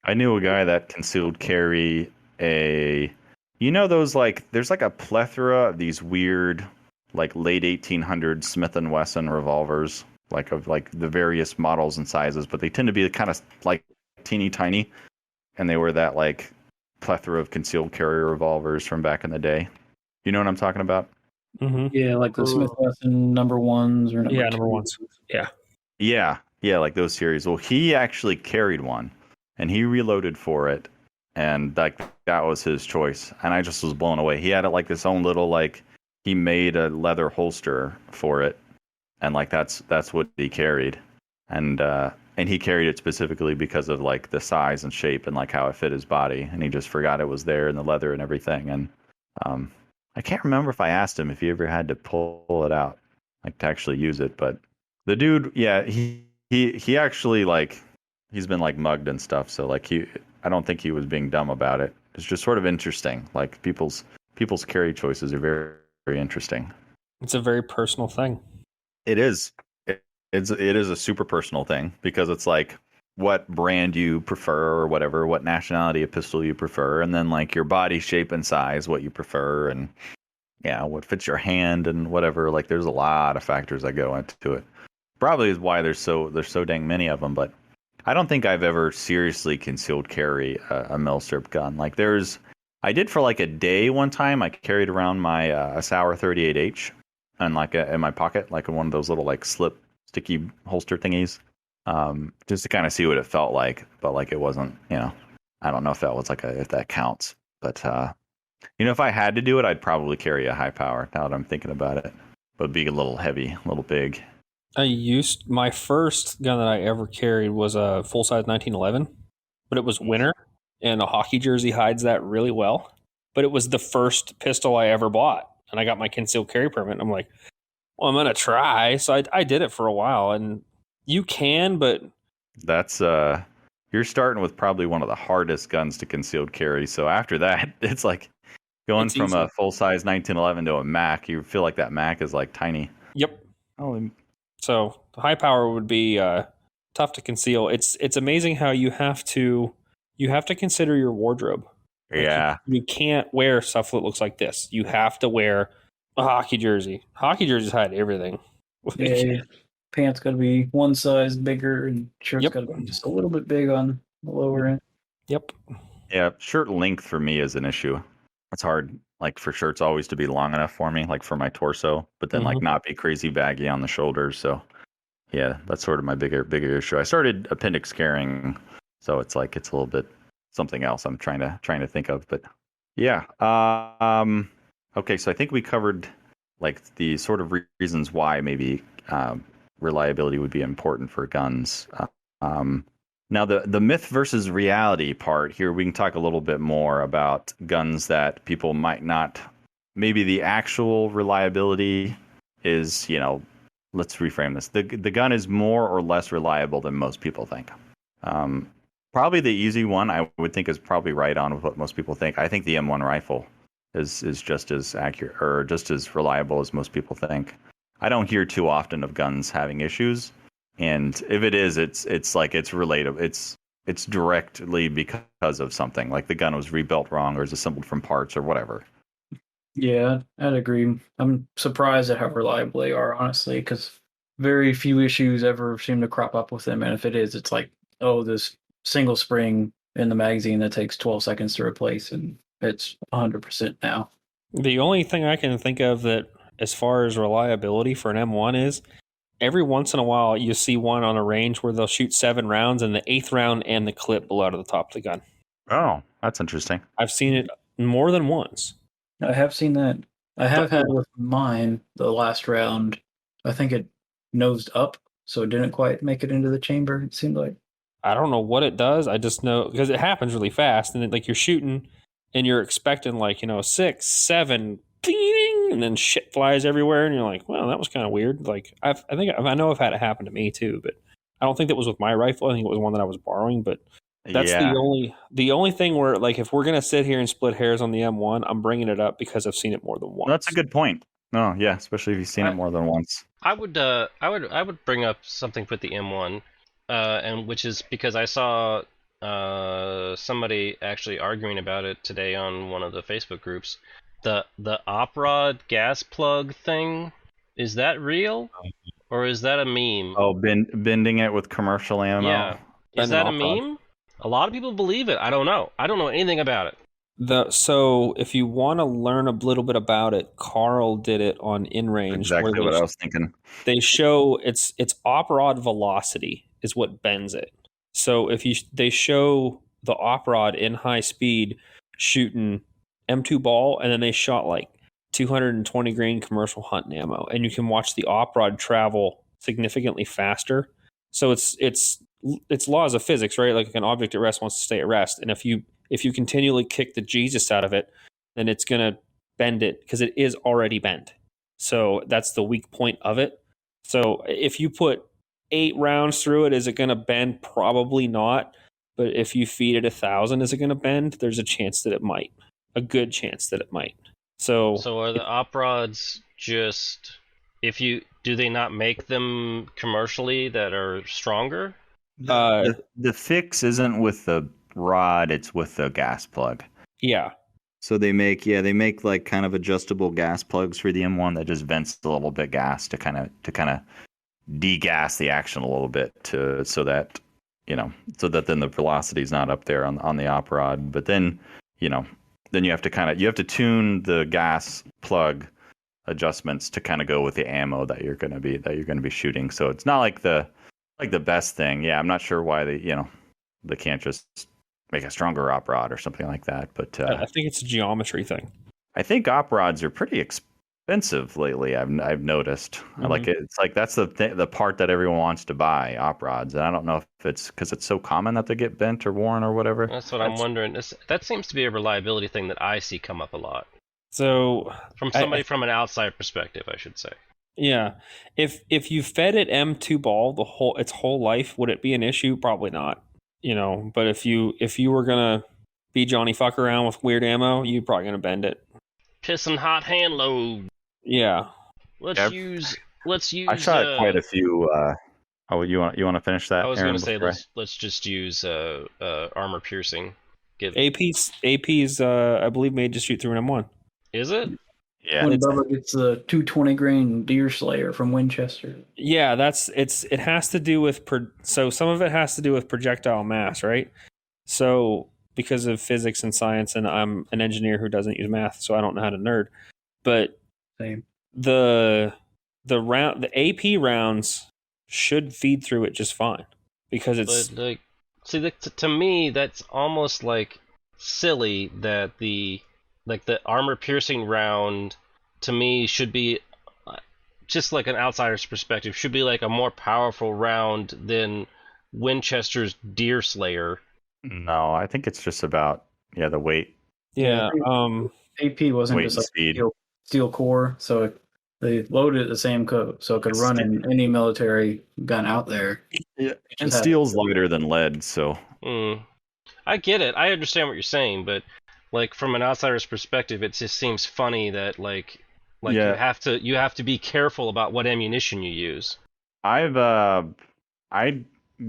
Speaker 2: I knew a guy that concealed carry a, those like there's like a plethora of these weird like late 1800s Smith and Wesson revolvers, like of like the various models and sizes, but they tend to be kind of like teeny tiny, and they were that like plethora of concealed carry revolvers from back in the day. You know what I'm talking about?
Speaker 4: Mm-hmm.
Speaker 3: Yeah, like the Smith Wesson number ones or number
Speaker 4: number
Speaker 3: two.
Speaker 4: ones. Yeah.
Speaker 2: Yeah, like those series. Well, he actually carried one, and he reloaded for it, and like that was his choice. And I just was blown away. He had it like this own little like he made a leather holster for it, and like that's what he carried, and he carried it specifically because of like the size and shape and like how it fit his body, and he just forgot it was there in the leather and everything. And I can't remember if I asked him if he ever had to pull it out, like to actually use it, but the dude, yeah, he actually like he's been like mugged and stuff, so like I don't think he was being dumb about it. It's just sort of interesting. Like people's carry choices are very, very interesting.
Speaker 4: It's a very personal thing.
Speaker 2: It is. It is a super personal thing because it's like what brand you prefer or whatever, what nationality of pistol you prefer, and then like your body shape and size, what you prefer, and yeah, what fits your hand and whatever. Like there's a lot of factors that go into it. Probably is why there's so dang many of them, but I don't think I've ever seriously concealed carry a Milsurp gun. Like I did for like a day one time. I carried around my a Sauer 38H and like in my pocket, like in one of those little like slip sticky holster thingies, just to kind of see what it felt like. But like it wasn't, I don't know if that was if that counts. But if I had to do it, I'd probably carry a high power. Now that I'm thinking about it, but be a little heavy, a little big.
Speaker 4: My first gun that I ever carried was a full size 1911, but it was winter, and a hockey jersey hides that really well. But it was the first pistol I ever bought, and I got my concealed carry permit. And I'm like, well, I'm gonna try. So I did it for a while, and you can, but
Speaker 2: that's you're starting with probably one of the hardest guns to concealed carry. So after that, it's like going from
Speaker 4: easy.
Speaker 2: A full size 1911 to a Mac. You feel like that Mac is like tiny.
Speaker 4: Yep.
Speaker 2: Oh.
Speaker 4: So the high power would be tough to conceal. It's amazing how you have to consider your wardrobe.
Speaker 2: Yeah.
Speaker 4: You can't wear stuff that looks like this. You have to wear a hockey jersey. Hockey jerseys hide everything.
Speaker 3: Yeah, pants got to be one size bigger, and shirts got to be just a little bit big on the lower end.
Speaker 4: Yep.
Speaker 2: Yeah, shirt length for me is an issue. It's hard, like for shirts always to be long enough for me, like for my torso, but then like not be crazy baggy on the shoulders. So yeah, that's sort of my bigger issue. I started appendix carrying, so it's like it's a little bit something else I'm trying to think of. But yeah, okay, so I think we covered like the sort of reasons why maybe reliability would be important for guns. Now, the myth versus reality part here, we can talk a little bit more about guns that people might not, maybe the actual reliability is, let's reframe this. The gun is more or less reliable than most people think. Probably the easy one I would think is probably right on with what most people think. I think the M1 rifle is just as accurate or just as reliable as most people think. I don't hear too often of guns having issues. And if it is, it's like it's relatable. It's directly because of something like the gun was rebuilt wrong or is assembled from parts or whatever.
Speaker 3: Yeah, I'd agree. I'm surprised at how reliable they are, honestly, because very few issues ever seem to crop up with them. And if it is, it's like, oh, this single spring in the magazine that takes 12 seconds to replace, and it's 100% now.
Speaker 4: The only thing I can think of that, as far as reliability for an M1 is, every once in a while, you see one on a range where they'll shoot 7 rounds and the 8th round and the clip blow out of the top of the gun.
Speaker 2: Oh, that's interesting.
Speaker 4: I've seen it more than once.
Speaker 3: I have seen that. I have had with mine the last round. I think it nosed up, so it didn't quite make it into the chamber, it seemed like.
Speaker 4: I don't know what it does. I just know because it happens really fast, and like you're shooting and you're expecting 6, 7, ding, and then shit flies everywhere, and you're like, well, that was kind of weird. Like I know I've had it happen to me too, but I don't think that was with my rifle. I think it was one that I was borrowing. But that's the only thing where if we're gonna sit here and split hairs on the M1, I'm bringing it up because I've seen it more than once.
Speaker 2: That's a good point. No, yeah, especially if you've seen it more than once.
Speaker 1: I would bring up something with the M1, and which is because I saw somebody actually arguing about it today on one of the Facebook groups. The op-rod gas plug thing, is that real or is that a meme?
Speaker 2: Oh, bending it with commercial ammo.
Speaker 1: Yeah, is
Speaker 4: And an
Speaker 1: that a
Speaker 4: op-rod.
Speaker 1: meme? A lot of people believe it. I don't know. I don't know anything about it.
Speaker 4: So if you want to learn a little bit about it, Carl did it on In Range.
Speaker 2: Exactly what I was thinking.
Speaker 4: They show it's op rod velocity is what bends it. So they show the op rod in high speed shooting M2 ball, and then they shot like 220 grain commercial hunting ammo, and you can watch the op rod travel significantly faster. So it's laws of physics, right? Like an object at rest wants to stay at rest, and if you continually kick the Jesus out of it, then it's gonna bend it because it is already bent. So that's the weak point of it. So if you put 8 rounds through it, is it going to bend? Probably not. But if you feed it 1,000, is it going to bend? There's a chance that it might. A good chance that it might. So
Speaker 1: are the op rods just do they not make them commercially that are stronger?
Speaker 2: The fix isn't with the rod; it's with the gas plug.
Speaker 4: Yeah.
Speaker 2: So they make like kind of adjustable gas plugs for the M1 that just vents a little bit gas to kind of degas the action a little bit so that then the velocity is not up there on the op rod. But then you have to tune the gas plug adjustments to kind of go with the ammo that you're going to be shooting. So it's not like the best thing. Yeah, I'm not sure why they can't just make a stronger op rod or something like that. But
Speaker 4: I think it's a geometry thing.
Speaker 2: I think op rods are pretty expensive lately. I've noticed.
Speaker 1: Mm-hmm.
Speaker 2: Like it's like that's the part that everyone wants to buy, op rods, and I don't know if it's because it's so common that they get bent or worn or whatever.
Speaker 1: That's what I'm wondering. That seems to be a reliability thing that I see come up a lot.
Speaker 4: So
Speaker 1: from somebody from an outside perspective, I should say.
Speaker 4: Yeah, if you fed it M2 ball its whole life, would it be an issue? Probably not. But if you were gonna be Johnny fuck around with weird ammo, you're probably gonna bend it.
Speaker 1: Pissing hot hand load.
Speaker 4: Yeah.
Speaker 1: Let's use.
Speaker 2: I shot quite a few. You want to finish that?
Speaker 1: I was
Speaker 2: going to
Speaker 1: say let's just use armor piercing.
Speaker 4: AP's I believe made to shoot through an M1.
Speaker 1: Is it?
Speaker 2: Yeah.
Speaker 3: When Bubba gets the 220 grain deer slayer from Winchester.
Speaker 4: Yeah, it has to do with so some of it has to do with projectile mass, right? So because of physics and science, and I'm an engineer who doesn't use math, so I don't know how to nerd. But
Speaker 3: Same.
Speaker 4: the AP rounds should feed through it just fine because it's
Speaker 1: to me that's almost like silly that the armor piercing round to me should be just like an outsider's perspective should be like a more powerful round than Winchester's Deer Slayer.
Speaker 2: No, I think it's just about the weight.
Speaker 4: Yeah.
Speaker 3: AP wasn't just like steel core, so they loaded it the same code, so it could run in any military gun out there.
Speaker 2: Yeah, and steel's lighter than lead, so.
Speaker 1: I get it. I understand what you're saying, but like from an outsider's perspective, it just seems funny that you have to be careful about what ammunition you use.
Speaker 2: I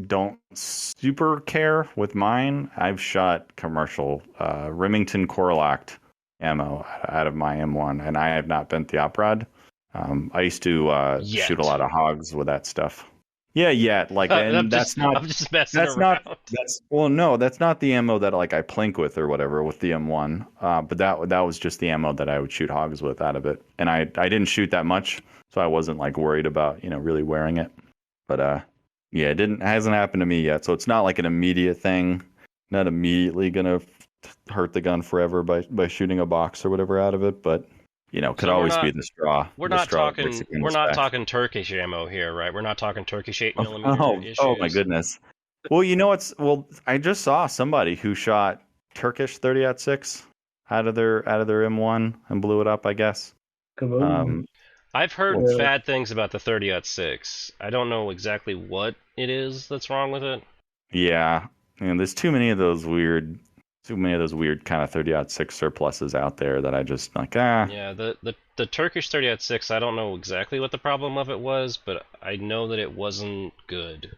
Speaker 2: don't super care with mine. I've shot commercial Remington Core-Locked ammo out of my M1, and I have not bent the op rod. I used to shoot a lot of hogs with that stuff. Yeah, and that's not.
Speaker 1: I'm just messing around.
Speaker 2: That's not the ammo that I plink with or whatever with the M1. But that was just the ammo that I would shoot hogs with out of it, and I didn't shoot that much, so I wasn't worried about really wearing it. But it hasn't happened to me yet, so it's not like an immediate thing. Not immediately gonna hurt the gun forever by shooting a box or whatever out of it, but. Could always be the straw.
Speaker 1: We're not talking Turkish ammo here, right? We're not talking Turkish 8mm issues.
Speaker 2: Oh my goodness. Well, I just saw somebody who shot Turkish 30-06 out of their M1 and blew it up, I guess.
Speaker 1: I've heard bad things about the 30-06. I don't know exactly what it is that's wrong with it.
Speaker 2: Yeah, there's too many of those weird kind of 30-06 surpluses out there that I just
Speaker 1: Yeah, the Turkish 30-06, I don't know exactly what the problem of it was, but I know that it wasn't good.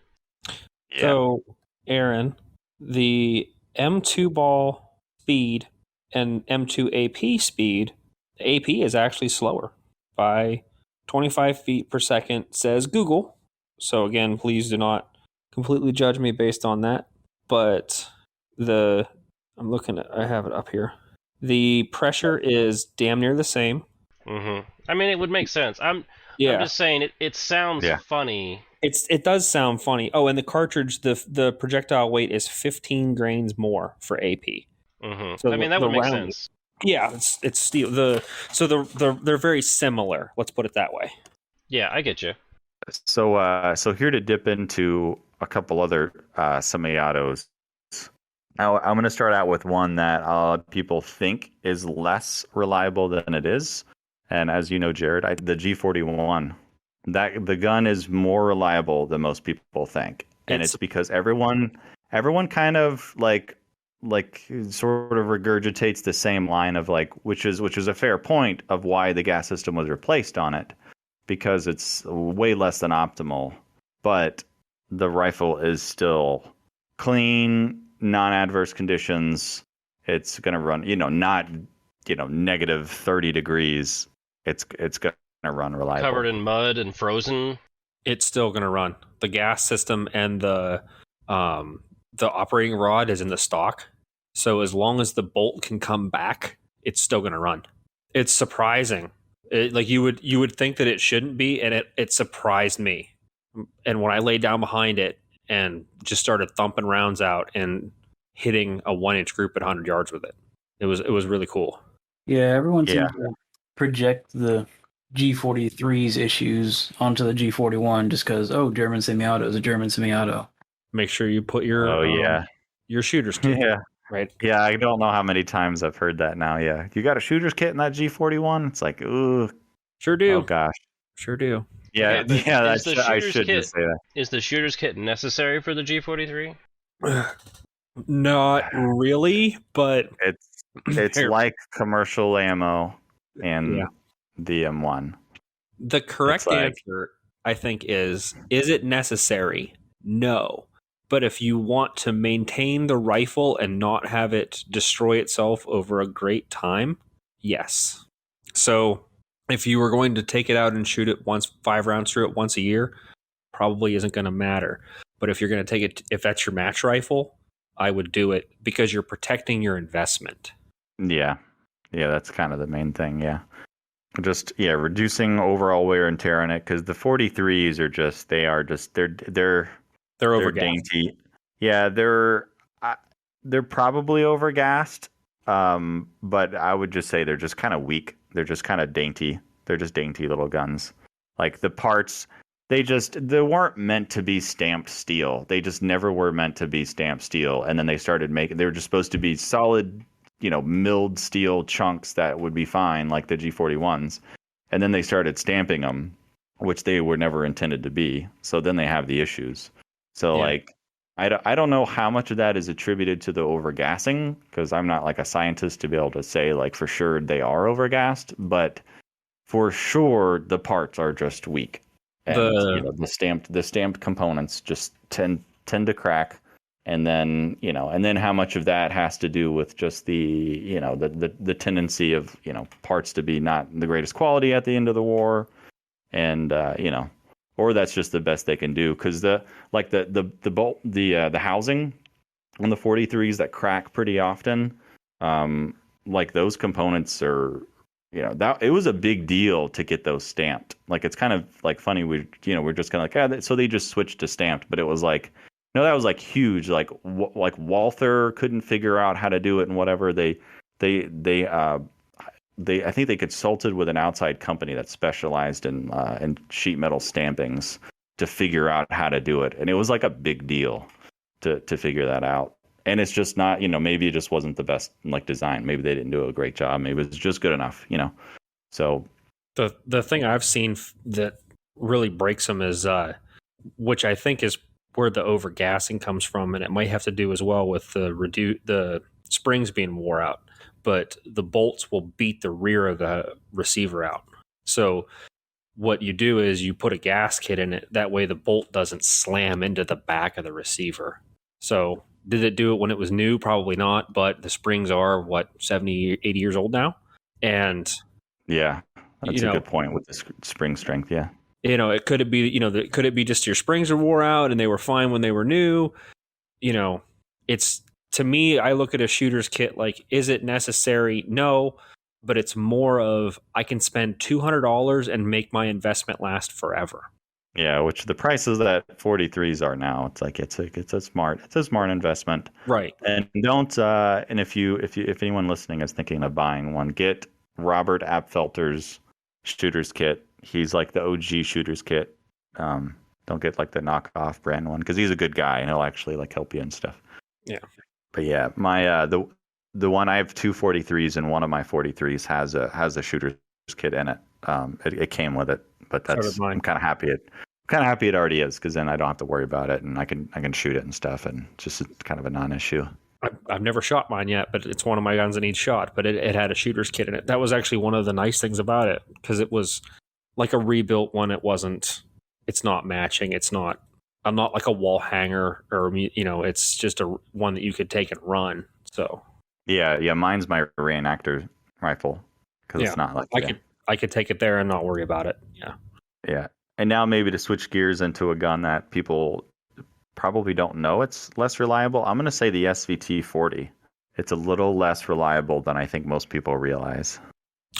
Speaker 4: Yeah. So, Aaron, the M2 ball speed and M2 AP speed, the AP is actually slower by 25 feet per second, says Google. So again, please do not completely judge me based on that. But I have it up here. The pressure is damn near the same.
Speaker 1: I mean, it would make sense. I'm just saying it sounds funny.
Speaker 4: It does sound funny. Oh, and the cartridge, the projectile weight is 15 grains more for AP.
Speaker 1: So I mean, that would make sense.
Speaker 4: Yeah, it's steel. They're very similar. Let's put it that way.
Speaker 1: Yeah, I get you.
Speaker 2: So here to dip into a couple other semi-autos. Now, I'm going to start out with one that people think is less reliable than it is. And as you know, Jared, the G41, the gun is more reliable than most people think. And it's because everyone kind of like sort of regurgitates the same line of which is a fair point of why the gas system was replaced on it, because it's way less than optimal. But the rifle is still clean, non-adverse conditions. It's going to run, not, negative 30 degrees. It's going to run reliable.
Speaker 1: Covered in mud and frozen.
Speaker 4: It's still going to run. The gas system and the operating rod is in the stock. So as long as the bolt can come back, it's still going to run. It's surprising. You would think that it shouldn't be, and it surprised me. And when I laid down behind it and just started thumping rounds out and hitting a 1-inch group at 100 yards with it, it was really cool.
Speaker 3: Yeah, everyone seems to project the G43's issues onto the G41 just because, German semi-auto is a German semi-auto.
Speaker 4: Make sure you put your shooter's kit.
Speaker 2: Yeah.
Speaker 4: Right.
Speaker 2: Yeah, I don't know how many times I've heard that now. Yeah. You got a shooter's kit in that G41? It's like, ooh.
Speaker 4: Sure do.
Speaker 2: Oh, gosh.
Speaker 4: Sure do.
Speaker 2: Yeah, I should just say that.
Speaker 1: Is the shooter's kit necessary for the G43?
Speaker 4: Not really, but
Speaker 2: it's like commercial ammo and the M1.
Speaker 4: The correct answer, I think, is it necessary? No. But if you want to maintain the rifle and not have it destroy itself over a great time, yes. So if you were going to take it out and shoot it 5 rounds through it once a year, probably isn't going to matter. But if you're going to take it, if that's your match rifle, I would do it because you're protecting your investment.
Speaker 2: Yeah. Yeah, that's kind of the main thing, yeah. Just, reducing overall wear and tear on it, because the 43s are just, they're dainty. Yeah, they're probably overgassed, but I would just say they're just kind of weak. They're just kind of dainty. They're just dainty little guns. Like the parts, they weren't meant to be stamped steel. They just never were meant to be stamped steel. And then they were just supposed to be solid, milled steel chunks that would be fine, like the G41s. And then they started stamping them, which they were never intended to be. So then they have the issues. So I don't know how much of that is attributed to the overgassing, because I'm not like a scientist to be able to say for sure they are overgassed, but for sure the parts are just weak. And the stamped components just tend to crack. And then, how much of that has to do with just the tendency of, parts to be not the greatest quality at the end of the war. And, or that's just the best they can do. Cause the housing on the 43s that crack pretty often, those components are, that it was a big deal to get those stamped. It's kind of funny. We're just kind of so they just switched to stamped, but it was no, that was huge. Walther couldn't figure out how to do it and whatever. They I think they consulted with an outside company that specialized in sheet metal stampings to figure out how to do it, and it was a big deal to figure that out. And it's just not, maybe it just wasn't the best design. Maybe they didn't do a great job. Maybe it was just good enough, So
Speaker 4: the thing I've seen that really breaks them is, which I think is where the overgassing comes from, and it might have to do as well with the springs being wore out. But the bolts will beat the rear of the receiver out. So what you do is you put a gas kit in it. That way the bolt doesn't slam into the back of the receiver. So Did it do it when it was new? Probably not, but the springs are, 70, 80 years old now? And,
Speaker 2: Yeah, that's
Speaker 4: you
Speaker 2: a
Speaker 4: know,
Speaker 2: good point with the spring strength. Yeah.
Speaker 4: it could be, could it be just your springs are wore out and they were fine when they were new? It's, to me, I look at a shooter's kit like, is it necessary? No, but it's more of, I can spend $200 and make my investment last forever.
Speaker 2: Yeah, which the prices that 43s are now, it's like it's a smart investment.
Speaker 4: Right.
Speaker 2: And don't and if anyone listening is thinking of buying one, get Robert Apfelter's shooter's kit. He's like the OG shooter's kit. Don't get like the knockoff brand one because he's a good guy and he'll actually like help you and stuff.
Speaker 4: Yeah.
Speaker 2: But yeah, my the one I have 243s and one of my 43s has a shooter's kit in it. It came with it, but I'm kind of happy it already is because then I don't have to worry about it and I can shoot it and stuff and it's just kind of a non-issue.
Speaker 4: I've never shot mine yet, but it's one of my guns that needs shot. But it had a shooter's kit in it. That was actually one of the nice things about it because it was like a rebuilt one. It's not matching. I'm not like a wall hanger or, it's just one that you could take and run. So
Speaker 2: yeah, mine's my reenactor rifle because it's not like
Speaker 4: I could take it there and not worry about it.
Speaker 2: Yeah. And now maybe to switch gears into a gun that people probably don't know it's less reliable, I'm going to say the SVT-40. It's a little less reliable than I think most people realize.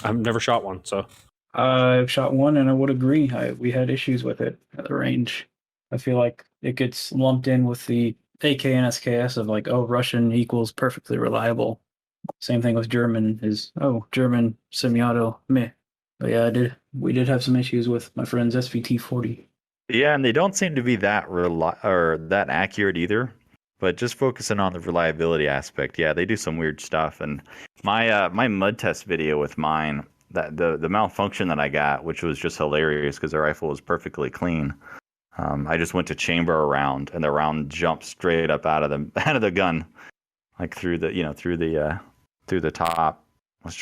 Speaker 4: I've never shot one, so.
Speaker 3: I've shot one and I would agree. We had issues with it at the range. I feel like it gets lumped in with the AK and SKS of like, oh, Russian equals perfectly reliable. Same thing with German German semi-auto, meh. But yeah, we did have some issues with my friend's SVT-40.
Speaker 2: Yeah, and they don't seem to be that that accurate either. But just focusing on the reliability aspect, yeah, they do some weird stuff. And my mud test video with mine, that the malfunction that I got, which was just hilarious because the rifle was perfectly clean. I just went to chamber a round, and the round jumped straight up out of the gun, like through the top. It's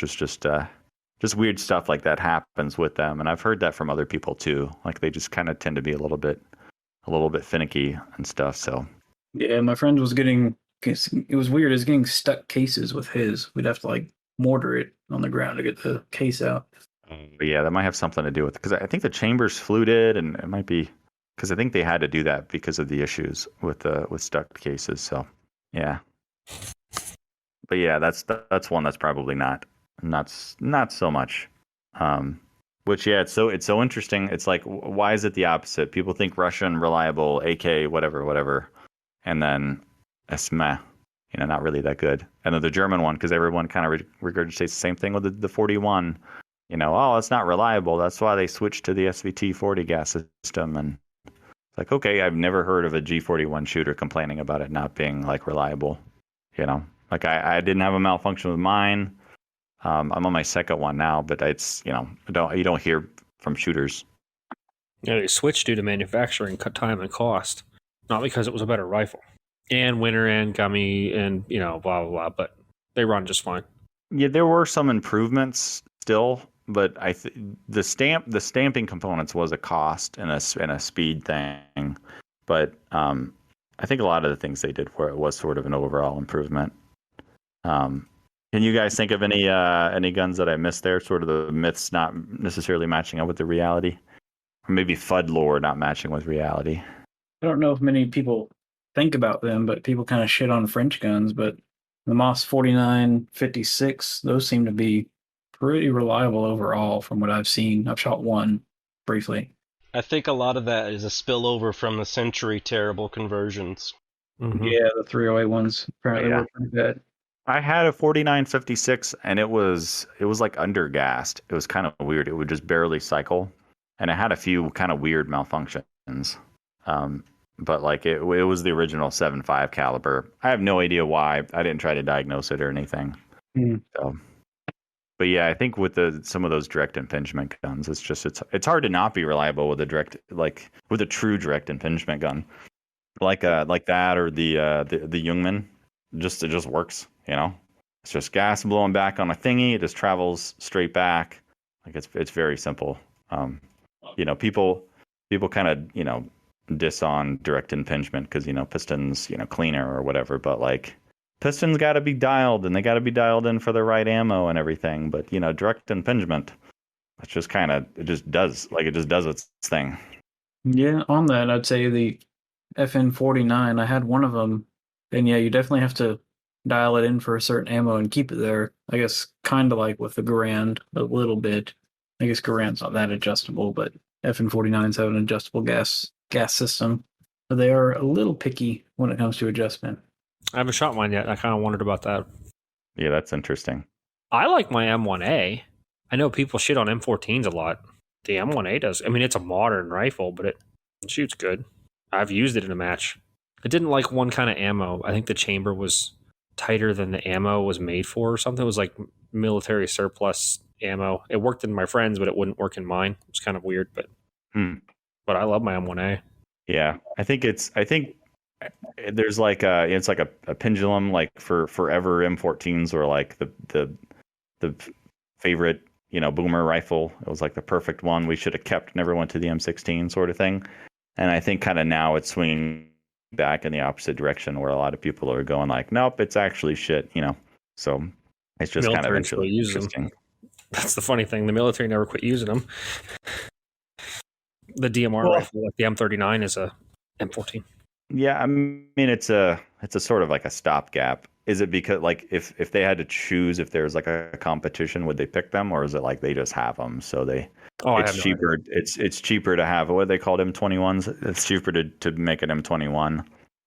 Speaker 2: just weird stuff like that happens with them, and I've heard that from other people too. Like they just kind of tend to be a little bit finicky and stuff. So
Speaker 3: yeah, my friend was getting. It was weird. He was getting stuck cases with his. We'd have to like mortar it on the ground to get the case out.
Speaker 2: But yeah, that might have something to do with it because I think the chamber's fluted, and it might be because I think they had to do that because of the issues with stuck cases. So yeah, but yeah, that's one that's probably not so much. Which yeah, it's so interesting. It's like, why is it the opposite? People think Russian reliable, AK whatever, and then it's meh, not really that good. And then the German one, because everyone kind of regurgitates the same thing with the 41. Oh, it's not reliable. That's why they switched to the SVT-40 gas system. And it's like, okay, I've never heard of a G41 shooter complaining about it not being like reliable. Like I didn't have a malfunction with mine. I'm on my second one now, but it's you don't hear from shooters.
Speaker 4: Yeah, they switched due to manufacturing, cut time and cost, not because it was a better rifle. And winter and gummy and blah blah blah, but they run just fine.
Speaker 2: Yeah, there were some improvements still, but the stamping components was a cost and a speed thing. But I think a lot of the things they did was sort of an overall improvement. Can you guys think of any guns that I missed there? Sort of the myths not necessarily matching up with the reality, or maybe FUD lore not matching with reality.
Speaker 3: I don't know if many people think about them, but people kind of shit on French guns. But the Moss 49, 56, those seem to be pretty reliable overall from what I've seen. I've shot one briefly.
Speaker 1: I think a lot of that is a spillover from the Century terrible conversions.
Speaker 4: Mm-hmm.
Speaker 3: Yeah, the 308 ones apparently were pretty bad.
Speaker 2: I had a 4956 and it was like undergassed. It was kind of weird. It would just barely cycle, and it had a few kind of weird malfunctions. But like it was the original 7.5 caliber. I have no idea why. I didn't try to diagnose it or anything. So, but yeah, I think with some of those direct impingement guns, it's hard to not be reliable with a true direct impingement gun, like that or the Jungmann. It just works. It's just gas blowing back on a thingy. It just travels straight back. Like it's very simple. People kind of diss on direct impingement because, pistons, cleaner or whatever, but like pistons got to be dialed and they got to be dialed in for the right ammo and everything. But, direct impingement, it's just it just does its thing.
Speaker 3: Yeah, on that, I'd say the FN49, I had one of them, and yeah, you definitely have to dial it in for a certain ammo and keep it there. I guess kind of like with the Garand a little bit. I guess Garand's not that adjustable, but FN49s have an adjustable gas system. But they are a little picky when it comes to adjustment.
Speaker 4: I haven't shot mine yet. I kind of wondered about that.
Speaker 2: Yeah, that's interesting.
Speaker 4: I like my M1A. I know people shit on M14s a lot. The M1A does. I mean, it's a modern rifle, but it shoots good. I've used it in a match. I didn't like one kind of ammo. I think the chamber was tighter than the ammo was made for or something. It was like military surplus ammo. It worked in my friends, but it wouldn't work in mine. It was kind of weird, but I love my M1A.
Speaker 2: Yeah, I think there's like it's like a pendulum, like for forever M14s were like the favorite, boomer rifle. It was like the perfect one we should have kept, never went to the M16 sort of thing. And I think kind of now it's swinging back in the opposite direction where a lot of people are going like, nope, it's actually shit, So it's just kind of interesting.
Speaker 4: That's the funny thing. The military never quit using them. The DMR rifle, like the M39, is a M14.
Speaker 2: Yeah, I mean it's a sort of like a stopgap. Is it because like if they had to choose if there's like a competition, would they pick them, or is it like they just have them so they? It's cheaper. It's cheaper to have what they called M21s. It's cheaper to make an M21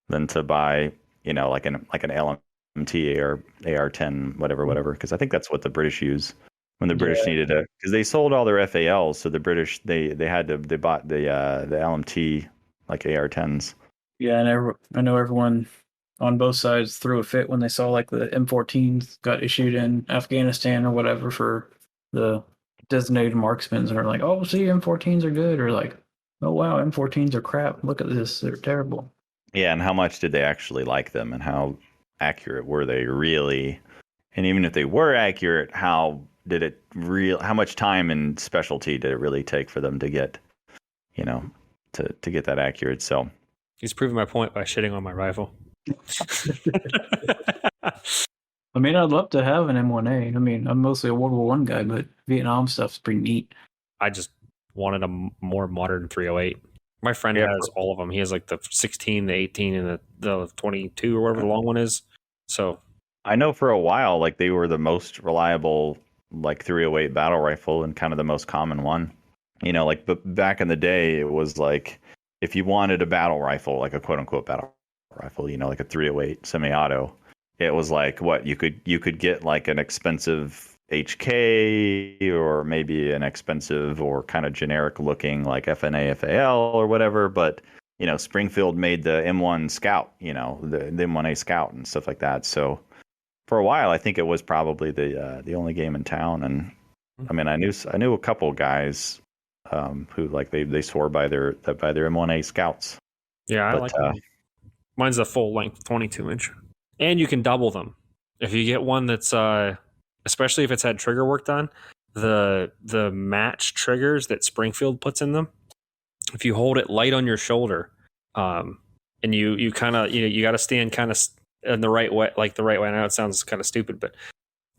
Speaker 2: than to buy like an LMT or AR-10 whatever. Because I think that's what the British use when the British needed it, because they sold all their FALs, so the British they bought the LMT like AR-10s.
Speaker 3: Yeah, and I know everyone on both sides threw a fit when they saw like the M14s got issued in Afghanistan or whatever for the designated marksmen, and are like, oh, see, M14s are good, or like, oh wow, M14s are crap. Look at this, they're terrible.
Speaker 2: Yeah, and how much did they actually like them, and how accurate were they really? And even if they were accurate, how much time and specialty did it really take for them to get, to get that accurate? So
Speaker 4: he's proving my point by shitting on my rifle.
Speaker 3: I mean, I'd love to have an M1A. I mean, I'm mostly a World War I guy, but Vietnam stuff's pretty neat.
Speaker 4: I just wanted a more modern 308. My friend has all of them. He has like the 16, the 18, and the 22 or whatever the long one is. So
Speaker 2: I know for a while, like they were the most reliable, like 308 battle rifle and kind of the most common one. But back in the day, it was like if you wanted a battle rifle, like a quote unquote battle rifle, like a 308 semi-auto, it was like what you could get like an expensive HK or maybe an expensive or kind of generic looking like FNA FAL or whatever, but Springfield made the M1 Scout, the M1A Scout and stuff like that. So for a while, I think it was probably the only game in town. And I mean, I knew a couple guys who like they swore by their M1A Scouts.
Speaker 4: Yeah, I like them. Mine's a full length 22-inch, and you can double them if you get one that's especially if it's had trigger work done. The match triggers that Springfield puts in them, if you hold it light on your shoulder, and you kind of you got to stand kind of in the right way, like the right way. I know it sounds kind of stupid, but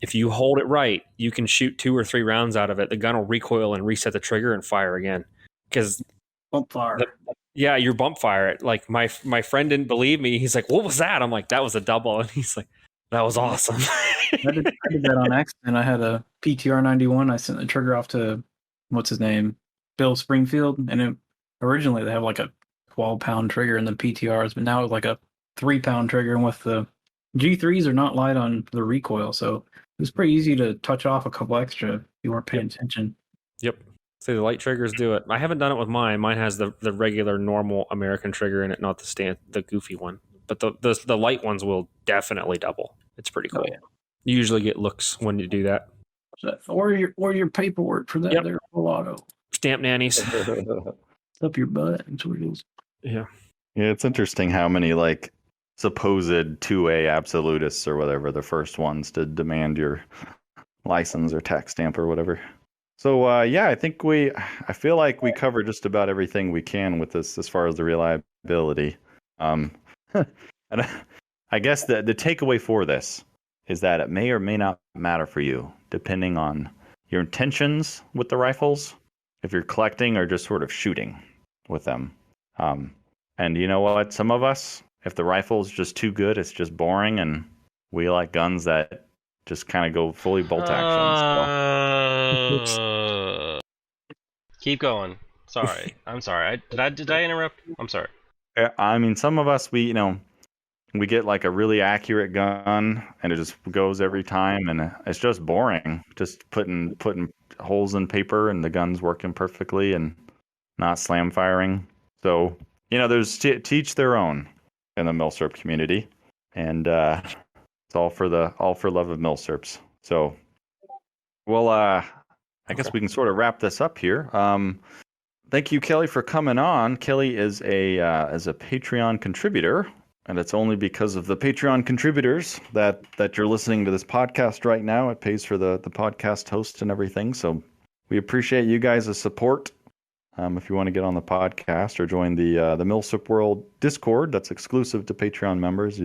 Speaker 4: if you hold it right, you can shoot 2 or 3 rounds out of it. The gun will recoil and reset the trigger and fire again. Because
Speaker 3: bump fire.
Speaker 4: Yeah, you bump fire it. Like my friend didn't believe me. He's like, "What was that?" I'm like, "That was a double." And he's like, "That was awesome."
Speaker 3: I did that on accident. I had a PTR 91. I sent the trigger off to what's his name, Bill Springfield, and originally they have like a 12-pound trigger in the PTRs, but now it's like a 3-pound trigger. And with the G3s are not light on the recoil, so it was pretty easy to touch off a couple extra if you weren't paying attention.
Speaker 4: Yep. So the light triggers do it. I haven't done it with mine. Mine has the regular normal American trigger in it, not the goofy one. But the light ones will definitely double. It's pretty cool. Oh, yeah. You usually get looks when you do that.
Speaker 3: Or your paperwork for that. Yep. There, auto
Speaker 4: stamp nannies.
Speaker 3: Up your butt. That's what it is.
Speaker 4: Yeah.
Speaker 2: Yeah, it's interesting how many like supposed 2A absolutists or whatever the first ones to demand your license or tax stamp or whatever. So yeah, I feel like we covered just about everything we can with this as far as the reliability. Um, and I guess the takeaway for this is that it may or may not matter for you, depending on your intentions with the rifles, if you're collecting or just sort of shooting with them. And you know what? Some of us, if the rifle's just too good, it's just boring, and we like guns that just kind of go fully bolt action.
Speaker 1: Keep going. Sorry. I'm sorry. Did I interrupt? I'm sorry.
Speaker 2: I mean, some of us, we get like a really accurate gun, and it just goes every time, and it's just boring. Just putting holes in paper, and the gun's working perfectly, and not slam firing. So there's to each their own in the Milsurp community, and it's all for love of Milsurps. So, well, I guess we can sort of wrap this up here. Thank you, Kelly, for coming on. Kelly is a Patreon contributor, and it's only because of the Patreon contributors that you're listening to this podcast right now. It pays for the podcast host and everything. So we appreciate you guys' support. If you want to get on the podcast or join the Milsurp World Discord, that's exclusive to Patreon members.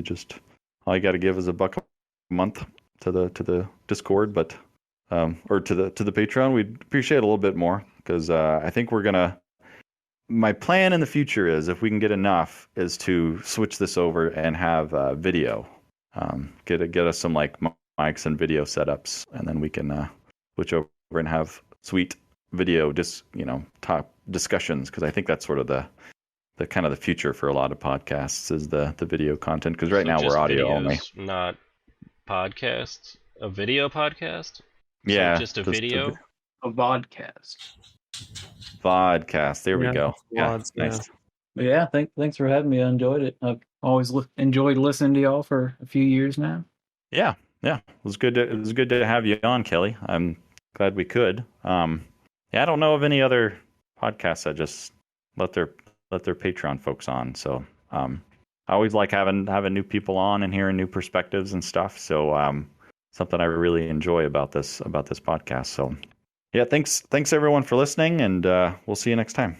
Speaker 2: All you got to give is $1 a month to the Discord, but or to the Patreon. We'd appreciate a little bit more, because I think my plan in the future is, if we can get enough, is to switch this over and have video. Get us some like mics and video setups, and then we can switch over and have sweet video top discussions, because I think that's sort of the kind of the future for a lot of podcasts, is the video content, because right now we're audio
Speaker 1: videos,
Speaker 2: only.
Speaker 1: Not podcasts. A video podcast?
Speaker 2: Yeah,
Speaker 1: so just a video.
Speaker 3: A vodcast.
Speaker 2: Vodcast. There we go.
Speaker 4: VODs, yeah.
Speaker 2: Nice.
Speaker 3: But yeah, thanks for having me. I enjoyed it. I've always enjoyed listening to y'all for a few years now.
Speaker 2: Yeah. It was good to have you on, Kelly. I'm glad we could. Yeah, I don't know of any other podcasts that just let their Patreon folks on. So I always like having new people on and hearing new perspectives and stuff. So something I really enjoy about this podcast. So yeah, thanks everyone for listening, and we'll see you next time.